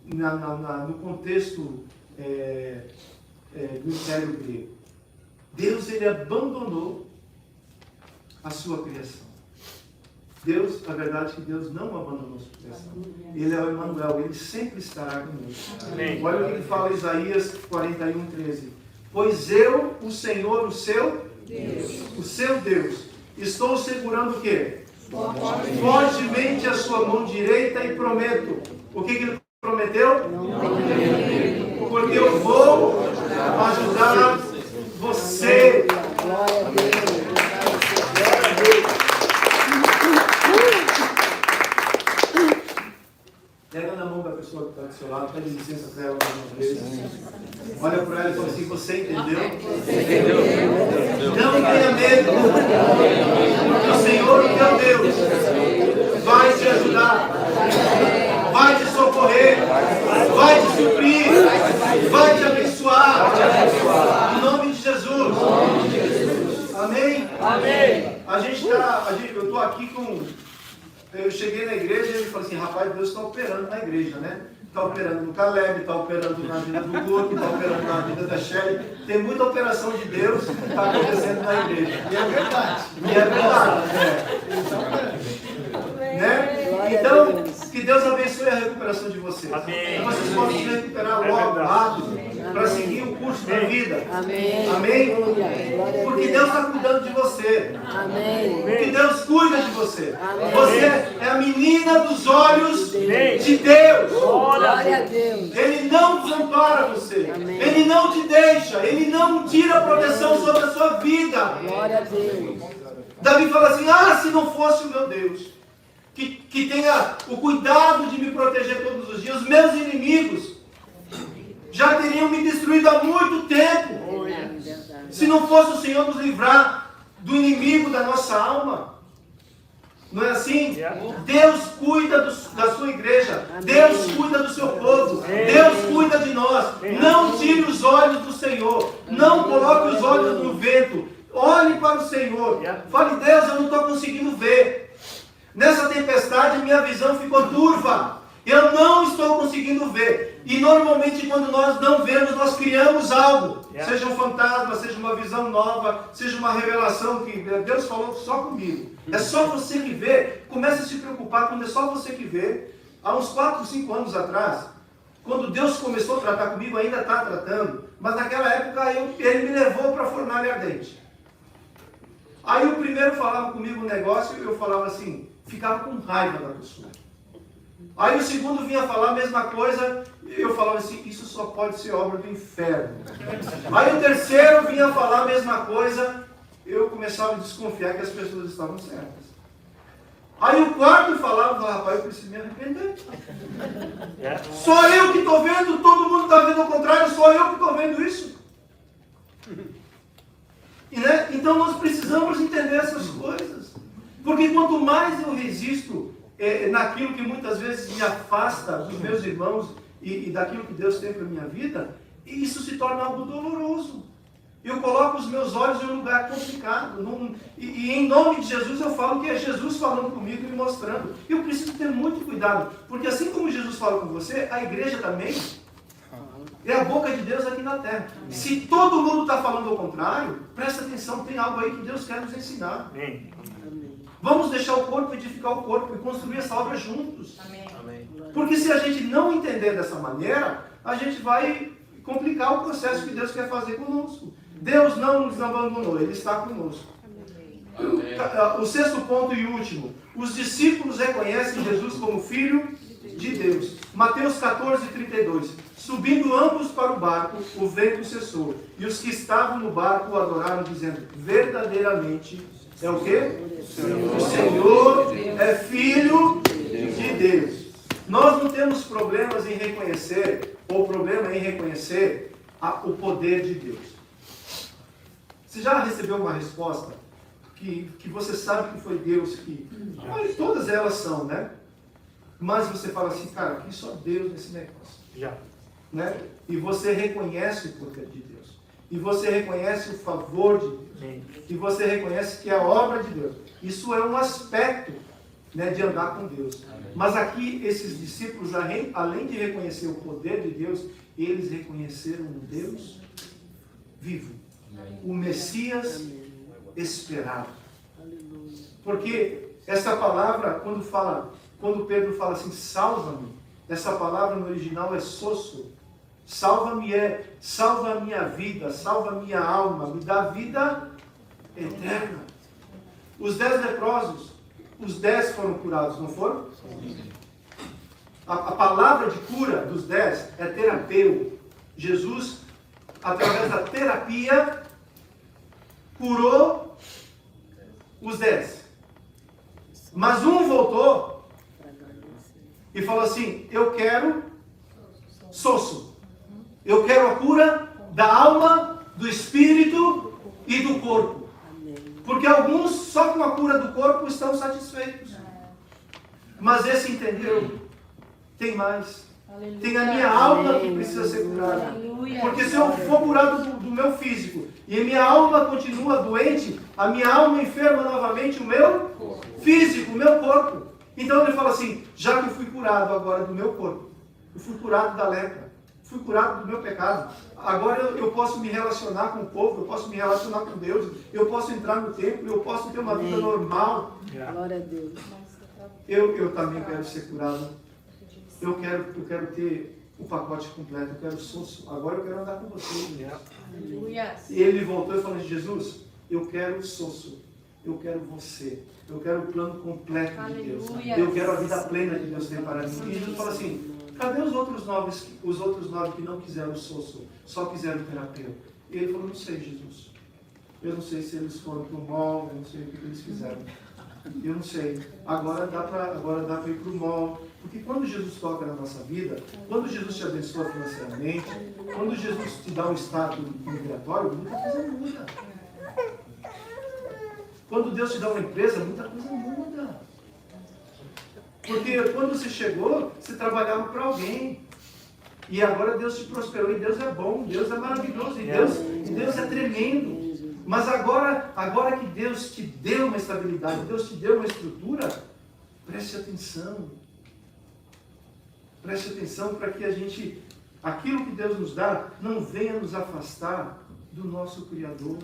no contexto do Império Grego. Deus ele abandonou a sua criação. Deus, a verdade é que Deus não abandonou a sua criação. Ele é o Emmanuel, Ele sempre estará conosco. Olha o que fala Isaías 41:13. Pois eu, o Senhor, o seu Deus, estou segurando o quê? Fortemente a sua mão direita e prometo. O que Ele prometeu? Porque eu vou ajudar você. Glória a Deus. Glória a Deus. Pega na mão da pessoa que está do seu lado, pede licença para ela mais uma vez. Olha para ela e fala assim: você entendeu? Não tenha medo, porque o Senhor, o teu Deus, vai te ajudar, vai te socorrer, vai te suprir, vai te abençoar. Em nome de Jesus. Amém? Eu estou aqui com. Eu cheguei na igreja e ele falou assim: rapaz, Deus está operando na igreja, né? Está operando no Caleb, está operando na vida do Guto, está operando na vida da Shelly. Tem muita operação de Deus que está acontecendo na igreja. E é verdade. Né? Então, que Deus abençoe a recuperação de vocês. Amém. Que vocês possam se recuperar logo, rápido, para seguir o curso da vida. Amém. Amém? Porque Deus está cuidando de você. Amém. Porque Deus cuida de você. Amém. Você é a menina dos olhos de Deus. Glória a Deus. Ele não desampara você. Amém. Ele não te deixa. Ele não tira a proteção sobre a sua vida. Glória a Deus. Davi fala assim: se não fosse o meu Deus, que tenha o cuidado de me proteger todos os dias, os meus inimigos já teriam me destruído há muito tempo. Se não fosse o Senhor nos livrar do inimigo da nossa alma. Não é assim? Deus cuida da sua igreja. Deus cuida do seu povo. Deus cuida de nós. Não tire os olhos do Senhor. Não coloque os olhos no vento. Olhe para o Senhor. Fale: Deus, eu não estou conseguindo ver. Nessa tempestade minha visão ficou turva. Eu não estou conseguindo ver. E normalmente quando nós não vemos, nós criamos algo. Seja um fantasma, seja uma visão nova, seja uma revelação que Deus falou só comigo. É só você que vê. Comece a se preocupar quando é só você que vê. Há uns 4, 5 anos atrás, quando Deus começou a tratar comigo, ainda está tratando. Mas naquela época Ele me levou para a fornalha ardente. Aí o primeiro falava comigo um negócio e eu falava assim, ficava com raiva da pessoa. Aí o segundo vinha falar a mesma coisa e eu falava assim: isso só pode ser obra do inferno. Aí o terceiro vinha falar a mesma coisa, eu começava a desconfiar que as pessoas estavam certas. Aí o quarto falava: rapaz, eu preciso me arrepender. Só eu que estou vendo, todo mundo está vendo o contrário, só eu que estou vendo isso. Né? Então nós precisamos entender essas coisas. Porque quanto mais eu resisto naquilo que muitas vezes me afasta dos meus irmãos e daquilo que Deus tem para a minha vida, isso se torna algo doloroso. Eu coloco os meus olhos em um lugar complicado. E em nome de Jesus eu falo que é Jesus falando comigo e me mostrando. Eu preciso ter muito cuidado. Porque assim como Jesus fala com você, a igreja também é a boca de Deus aqui na terra. Se todo mundo está falando ao contrário, presta atenção, tem algo aí que Deus quer nos ensinar. Vamos deixar o corpo edificar o corpo e construir essa obra juntos. Amém. Porque se a gente não entender dessa maneira, a gente vai complicar o processo que Deus quer fazer conosco. Deus não nos abandonou, Ele está conosco. O sexto ponto e último. Os discípulos reconhecem Jesus como Filho de Deus. Mateus 14, 32. Subindo ambos para o barco, o vento cessou. E os que estavam no barco o adoraram, dizendo: verdadeiramente é o quê? O Senhor é Filho de Deus. Nós não temos problemas em reconhecer, ou problema em reconhecer o poder de Deus. Você já recebeu uma resposta que você sabe que foi Deus que... Todas elas são, né? Mas você fala assim, cara, que só Deus nesse negócio. Já. Né? E você reconhece o poder de Deus. E você reconhece o favor de Deus. Sim. E você reconhece que é a obra de Deus. Isso é um aspecto, né, de andar com Deus. Mas aqui, esses discípulos, além de reconhecer o poder de Deus, eles reconheceram um Deus vivo. O Messias esperado. Porque essa palavra, quando Pedro fala assim, salva-me, essa palavra no original é sosso. Salva-me salva a minha vida, salva a minha alma, me dá vida eterna. Os 10 leprosos, os 10 foram curados, não foram? A palavra de cura dos 10 é terapeu. Jesus, através da terapia, curou os 10. Mas um voltou e falou assim, eu quero sosso. Eu quero a cura da alma, do espírito e do corpo. Porque alguns só com a cura do corpo estão satisfeitos. Mas esse entendeu, tem mais. Tem a minha alma que precisa ser curada. Porque se eu for curado do meu físico e a minha alma continua doente, a minha alma enferma novamente o meu físico, o meu corpo. Então ele fala assim, já que eu fui curado agora do meu corpo, eu fui curado da lepra, fui curado do meu pecado, agora eu posso me relacionar com o povo, eu posso me relacionar com Deus, eu posso entrar no templo, eu posso ter uma vida normal. Glória a Deus. Eu também quero ser curado. Eu quero ter o pacote completo, eu quero sosso, agora eu quero andar com você. Aleluia. E ele voltou e falou, Jesus, eu quero o sosso, eu quero você, eu quero o plano completo de Deus, eu quero a vida plena que Deus tem para mim. E Jesus fala assim, cadê os outros 9 que não quiseram o sosso, só quiseram o terapeuta? E ele falou, não sei, Jesus, eu não sei se eles foram para o mall, eu não sei o que eles fizeram. Eu não sei. Agora dá para ir para o mall. Porque quando Jesus toca na nossa vida, quando Jesus te abençoa financeiramente, quando Jesus te dá um status migratório, muita coisa muda. Quando Deus te dá uma empresa, muita coisa muda. Porque quando você chegou, você trabalhava para alguém. E agora Deus te prosperou. E Deus é bom, Deus é maravilhoso. E Deus é tremendo. Mas agora que Deus te deu uma estabilidade, Deus te deu uma estrutura, preste atenção. Preste atenção para que aquilo que Deus nos dá, não venha nos afastar do nosso Criador.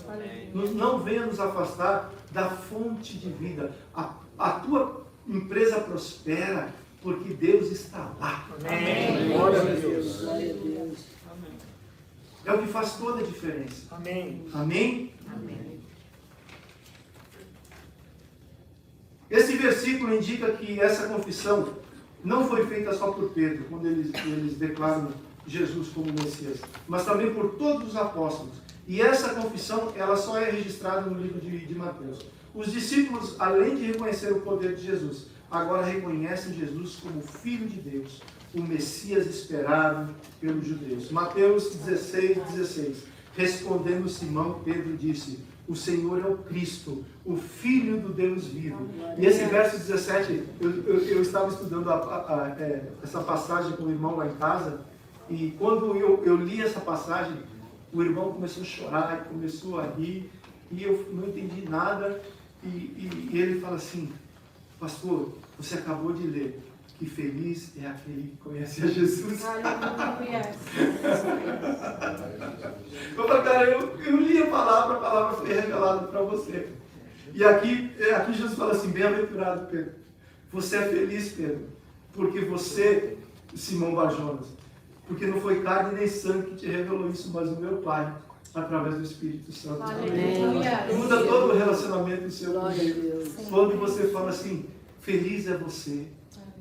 Não venha nos afastar da fonte de vida. A tua empresa prospera, porque Deus está lá. Amém. Glória a Deus. Glória a Deus. É o que faz toda a diferença. Amém. Amém? Amém. Esse versículo indica que essa confissão não foi feita só por Pedro, quando eles declaram Jesus como Messias, mas também por todos os apóstolos. E essa confissão, ela só é registrada no livro de Mateus. Os discípulos, além de reconhecer o poder de Jesus, agora reconhecem Jesus como Filho de Deus, o Messias esperado pelos judeus. Mateus 16:16. Respondendo Simão, Pedro disse, o Senhor é o Cristo, o Filho do Deus vivo. E esse verso 17, eu estava estudando essa passagem com o irmão lá em casa, e quando eu li essa passagem, o irmão começou a chorar, começou a rir, e eu não entendi nada, e ele fala assim, pastor, você acabou de ler, que feliz é aquele que conhece a Jesus. Aleluia. Eu falei, cara, eu li a palavra foi revelada para você. E aqui Jesus fala assim, bem-aventurado Pedro, você é feliz, Pedro, porque você, Simão Barjonas, porque não foi carne nem sangue que te revelou isso, mas o meu Pai. através do Espírito Santo. Aleluia. Muda todo o relacionamento seu com Glória a Ele. Deus. Quando você fala assim, feliz é você,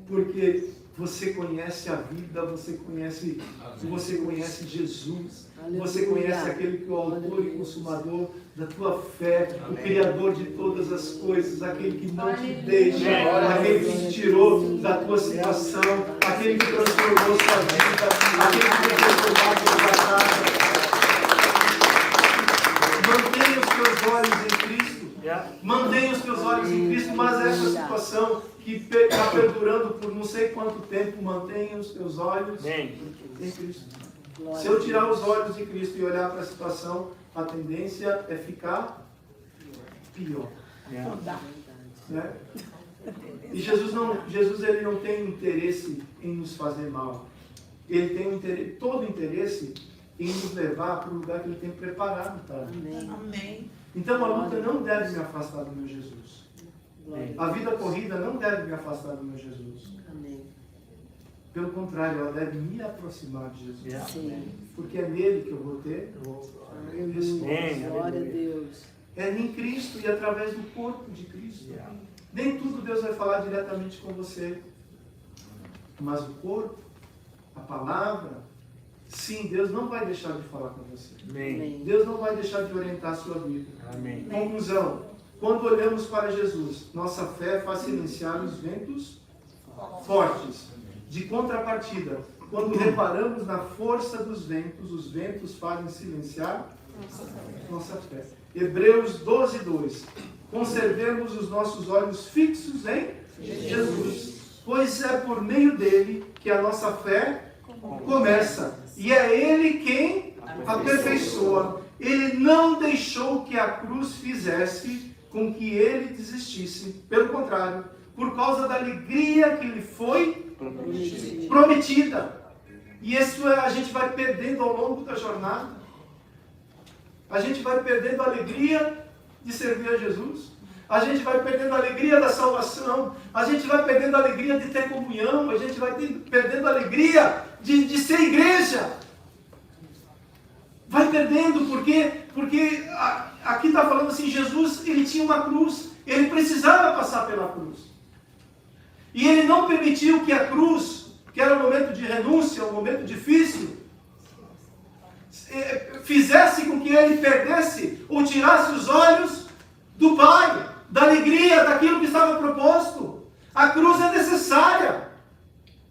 porque você conhece a vida, você conhece Jesus, você conhece aquele que é o autor e consumador da tua fé, o Criador de todas as coisas, aquele que não te deixa, aquele que te tirou da tua situação, aquele que transformou sua vida, aquele que te transformou a tua casa. Mantenha os teus olhos em Cristo. Mantenha os teus olhos em Cristo, mas essa situação que está perdurando por não sei quanto tempo, mantenha os teus olhos em Cristo. Se eu tirar os olhos de Cristo e olhar para a situação, a tendência é ficar pior. Né? E Jesus ele não tem interesse em nos fazer mal. Ele tem todo interesse em nos levar para o lugar que Ele tem preparado para nós. Amém. Então a luta não deve me afastar do meu Jesus. A vida corrida não deve me afastar do meu Jesus. Amém. Pelo contrário, ela deve me aproximar de Jesus. Sim. Porque é nele que eu vou ter resposta. Glória a Deus. É em Cristo e através do corpo de Cristo. Nem tudo Deus vai falar diretamente com você. Mas o corpo, a palavra, sim, Deus não vai deixar de falar com você. Amém. Deus não vai deixar de orientar a sua vida. Amém. Conclusão. Quando olhamos para Jesus, nossa fé faz silenciar os ventos fortes. De contrapartida, quando reparamos na força dos ventos, os ventos fazem silenciar nossa fé. Hebreus 12:2. Conservemos os nossos olhos fixos em Jesus, pois é por meio dele que a nossa fé começa. E é ele quem aperfeiçoa. Ele não deixou que a cruz fizesse com que ele desistisse. Pelo contrário, por causa da alegria que lhe foi prometida. E isso a gente vai perdendo ao longo da jornada. A gente vai perdendo a alegria de servir a Jesus. A gente vai perdendo a alegria da salvação. A gente vai perdendo a alegria de ter comunhão. A gente vai perdendo a alegria de ser igreja. Vai perdendo, porque aqui está falando assim, Jesus, ele tinha uma cruz. Ele precisava passar pela cruz. E ele não permitiu que a cruz, que era um momento de renúncia, um momento difícil, fizesse com que ele perdesse ou tirasse os olhos do Pai, da alegria, daquilo que estava proposto. A cruz é necessária.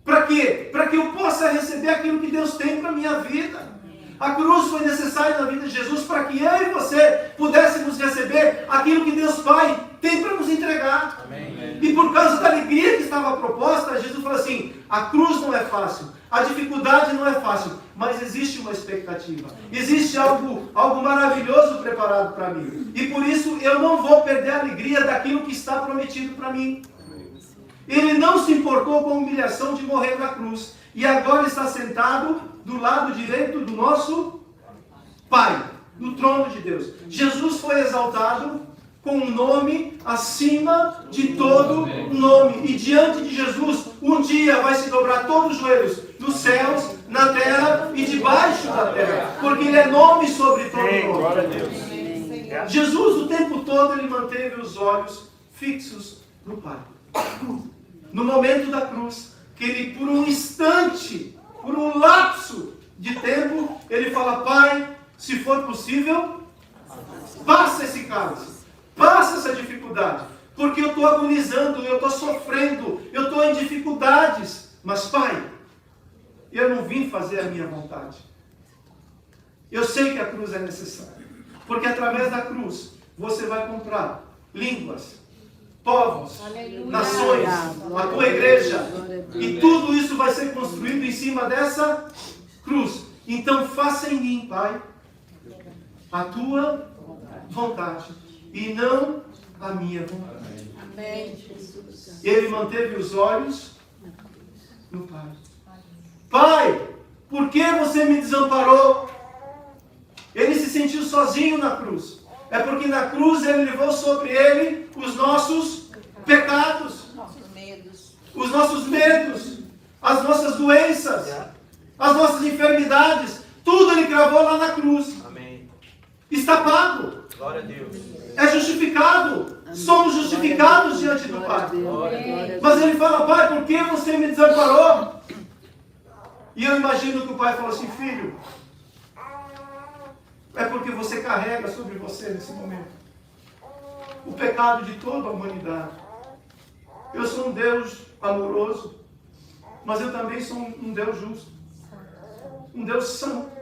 Para quê? Para que eu possa receber aquilo que Deus tem para a minha vida. A cruz foi necessária na vida de Jesus para que eu e você pudéssemos receber aquilo que Deus Pai tem para nos entregar. Amém. E por causa da alegria que estava proposta, Jesus falou assim, a cruz não é fácil, a dificuldade não é fácil, mas existe uma expectativa, existe algo maravilhoso preparado para mim. E por isso eu não vou perder a alegria daquilo que está prometido para mim. Ele não se importou com a humilhação de morrer na cruz. E agora está sentado do lado direito do nosso Pai, no trono de Deus. Jesus foi exaltado com um nome acima de todo nome. E diante de Jesus, um dia vai se dobrar todos os joelhos, nos céus, na terra e debaixo da terra. Porque Ele é nome sobre todo nome. Glória a Deus. Jesus, o tempo todo, Ele manteve os olhos fixos no Pai. No momento da cruz, que Ele, por um instante, por um lapso de tempo, Ele fala, Pai, se for possível, passa esse cálice. Passa essa dificuldade, porque eu estou agonizando, eu estou sofrendo, eu estou em dificuldades. Mas, Pai, eu não vim fazer a minha vontade. Eu sei que a cruz é necessária, porque através da cruz você vai comprar línguas, povos, Aleluia. nações, a tua igreja, e tudo isso vai ser construído em cima dessa cruz. Então, faça em mim, Pai, a tua vontade. E não a minha vontade. Amém, Jesus. Ele manteve os olhos no Pai. Pai, por que você me desamparou? Ele se sentiu sozinho na cruz. É porque na cruz ele levou sobre ele os nossos pecados, os nossos medos, as nossas doenças, as nossas enfermidades. Tudo ele cravou lá na cruz. Amém. Está pago. Glória a Deus. É justificado. Somos justificados diante do Pai. Glória a Deus. Mas ele fala: Pai, por que você me desamparou? E eu imagino que o pai falou assim: filho, é porque você carrega sobre você nesse momento o pecado de toda a humanidade. Eu sou um Deus amoroso, mas eu também sou um Deus justo, um Deus santo.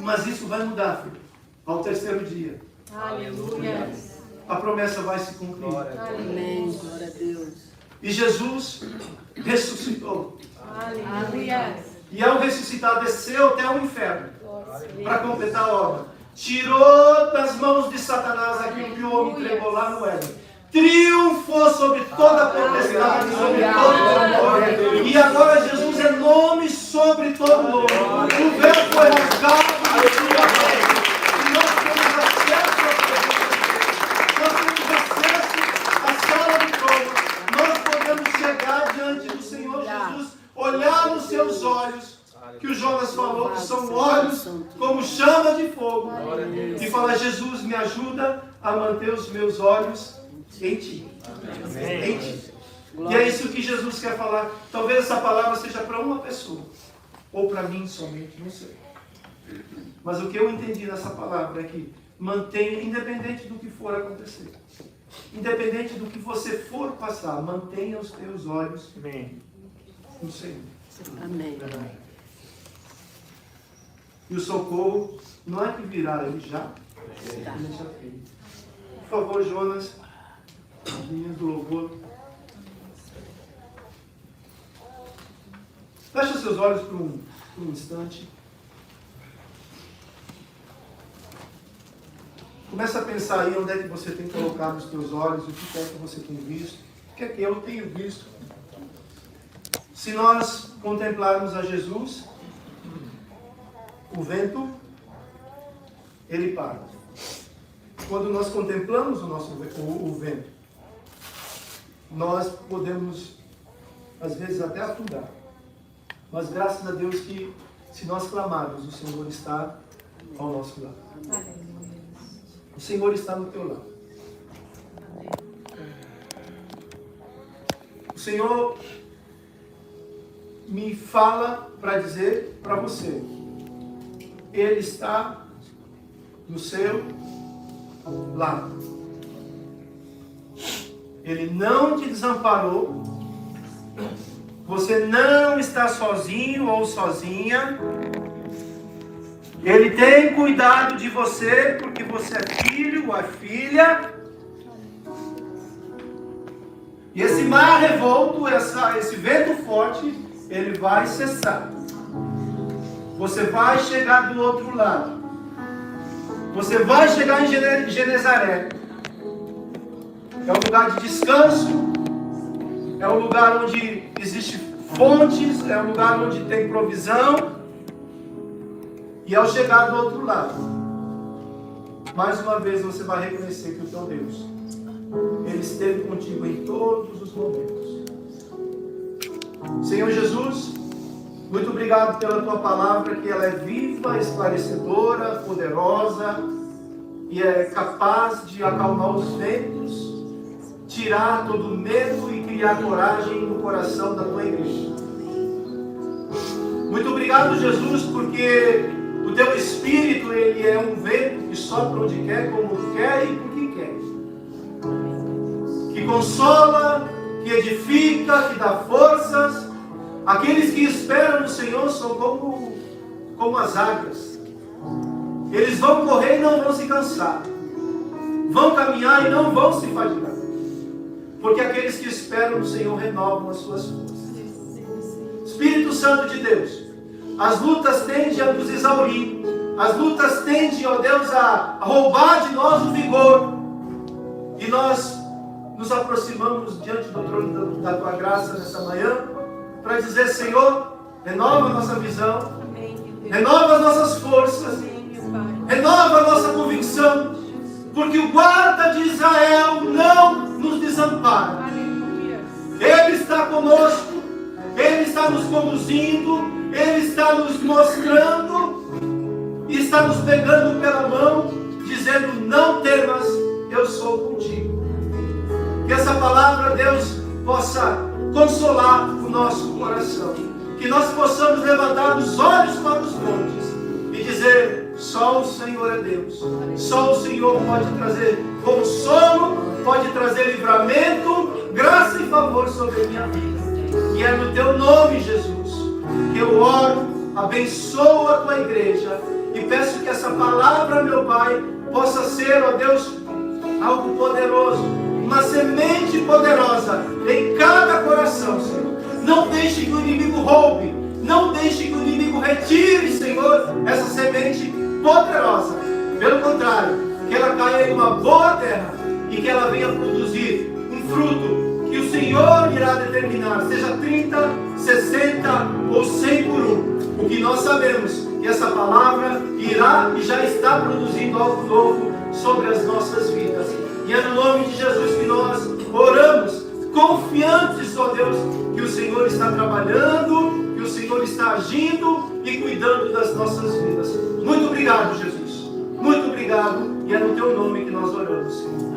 Mas isso vai mudar, filho, ao terceiro dia. Aleluia. A promessa vai se cumprir. Amém. Glória a Deus. E Jesus ressuscitou. Aleluia. E ao ressuscitar, desceu até o inferno para completar a obra. Tirou das mãos de Satanás aquilo que o homem entregou lá no Éden. Triunfou sobre toda a potestade, sobre todo o nome. E agora Jesus é nome sobre todo nome. O véu foi rasgado e nós temos acesso à presença. Nós temos acesso à sala de trono. Nós podemos chegar diante do Senhor Jesus, olhar nos seus olhos, que o Jonas falou que são olhos como chama de fogo, e falar: Jesus, me ajuda a manter os meus olhos em ti. Em ti. E é isso que Jesus quer falar. Talvez essa palavra seja para uma pessoa, ou para mim somente, não sei. Mas o que eu entendi nessa palavra é que mantenha, independente do que for acontecer, independente do que você for passar, mantenha os teus olhos no Senhor. Amém. E o socorro não é que virá, ele já fez. Por favor, Jonas, meninos do louvor, fecha seus olhos por um instante. Começa a pensar aí onde é que você tem colocado os teus olhos, o que é que você tem visto, o que é que eu tenho visto. Se nós contemplarmos a Jesus, o vento, ele para. Quando nós contemplamos o vento, nós podemos, às vezes, até afundar. Mas graças a Deus que, se nós clamarmos, o Senhor está ao nosso lado. O Senhor está no teu lado. O Senhor me fala para dizer para você: Ele está no seu lado. Ele não te desamparou. Você não está sozinho ou sozinha. Ele tem cuidado de você porque você é filho ou é filha. E esse mar revolto, esse vento forte, ele vai cessar. Você vai chegar do outro lado. Você vai chegar em Genezaré. É um lugar de descanso. É um lugar onde existem fontes. É um lugar onde tem provisão. E ao chegar do outro lado, mais uma vez você vai reconhecer que o teu Deus, Ele esteve contigo em todos os momentos. Senhor Jesus, muito obrigado pela tua palavra, que ela é viva, esclarecedora, poderosa e é capaz de acalmar os ventos, tirar todo o medo e criar coragem no coração da tua igreja. Muito obrigado, Jesus, porque o teu Espírito, ele é um vento que sopra onde quer, como quer e por quem quer. Que consola, que edifica, que dá forças. Aqueles que esperam no Senhor são como as águias. Eles vão correr e não vão se cansar. Vão caminhar e não vão se fadigar. Porque aqueles que esperam no Senhor renovam as suas forças. Espírito Santo de Deus, as lutas tendem a nos exaurir. As lutas tendem, ó Deus, a roubar de nós o vigor. E nós nos aproximamos diante do trono da tua graça nessa manhã, para dizer: Senhor, renova a nossa visão, renova as nossas forças, renova a nossa convicção, porque o guarda de Israel não nos desampara. Ele está conosco, Ele está nos conduzindo, Ele está nos mostrando e está nos pegando pela mão, dizendo: não temas, eu sou contigo. Que essa palavra, Deus, possa consolar o nosso coração. Que nós possamos levantar os olhos para os montes e dizer: só o Senhor é Deus. Só o Senhor pode trazer consolo, pode trazer livramento, graça e favor sobre a minha vida. E é no teu nome, Jesus, que eu oro, abençoo a tua igreja e peço que essa palavra, meu Pai, possa ser, ó Deus, algo poderoso, uma semente poderosa em cada coração, Senhor. Não deixe que o inimigo roube, não deixe que o inimigo retire, Senhor, essa semente poderosa. Pelo contrário, que ela caia em uma boa terra e que ela venha produzir um fruto que o Senhor irá determinar, seja 30, 60 ou 100 por um. O que nós sabemos que essa palavra irá e já está produzindo algo novo sobre as nossas vidas. E é no nome de Jesus que nós oramos, confiantes, ó Deus, que o Senhor está trabalhando, que o Senhor está agindo e cuidando das nossas vidas. Muito obrigado, Jesus. Muito obrigado. E é no teu nome que nós oramos, Senhor.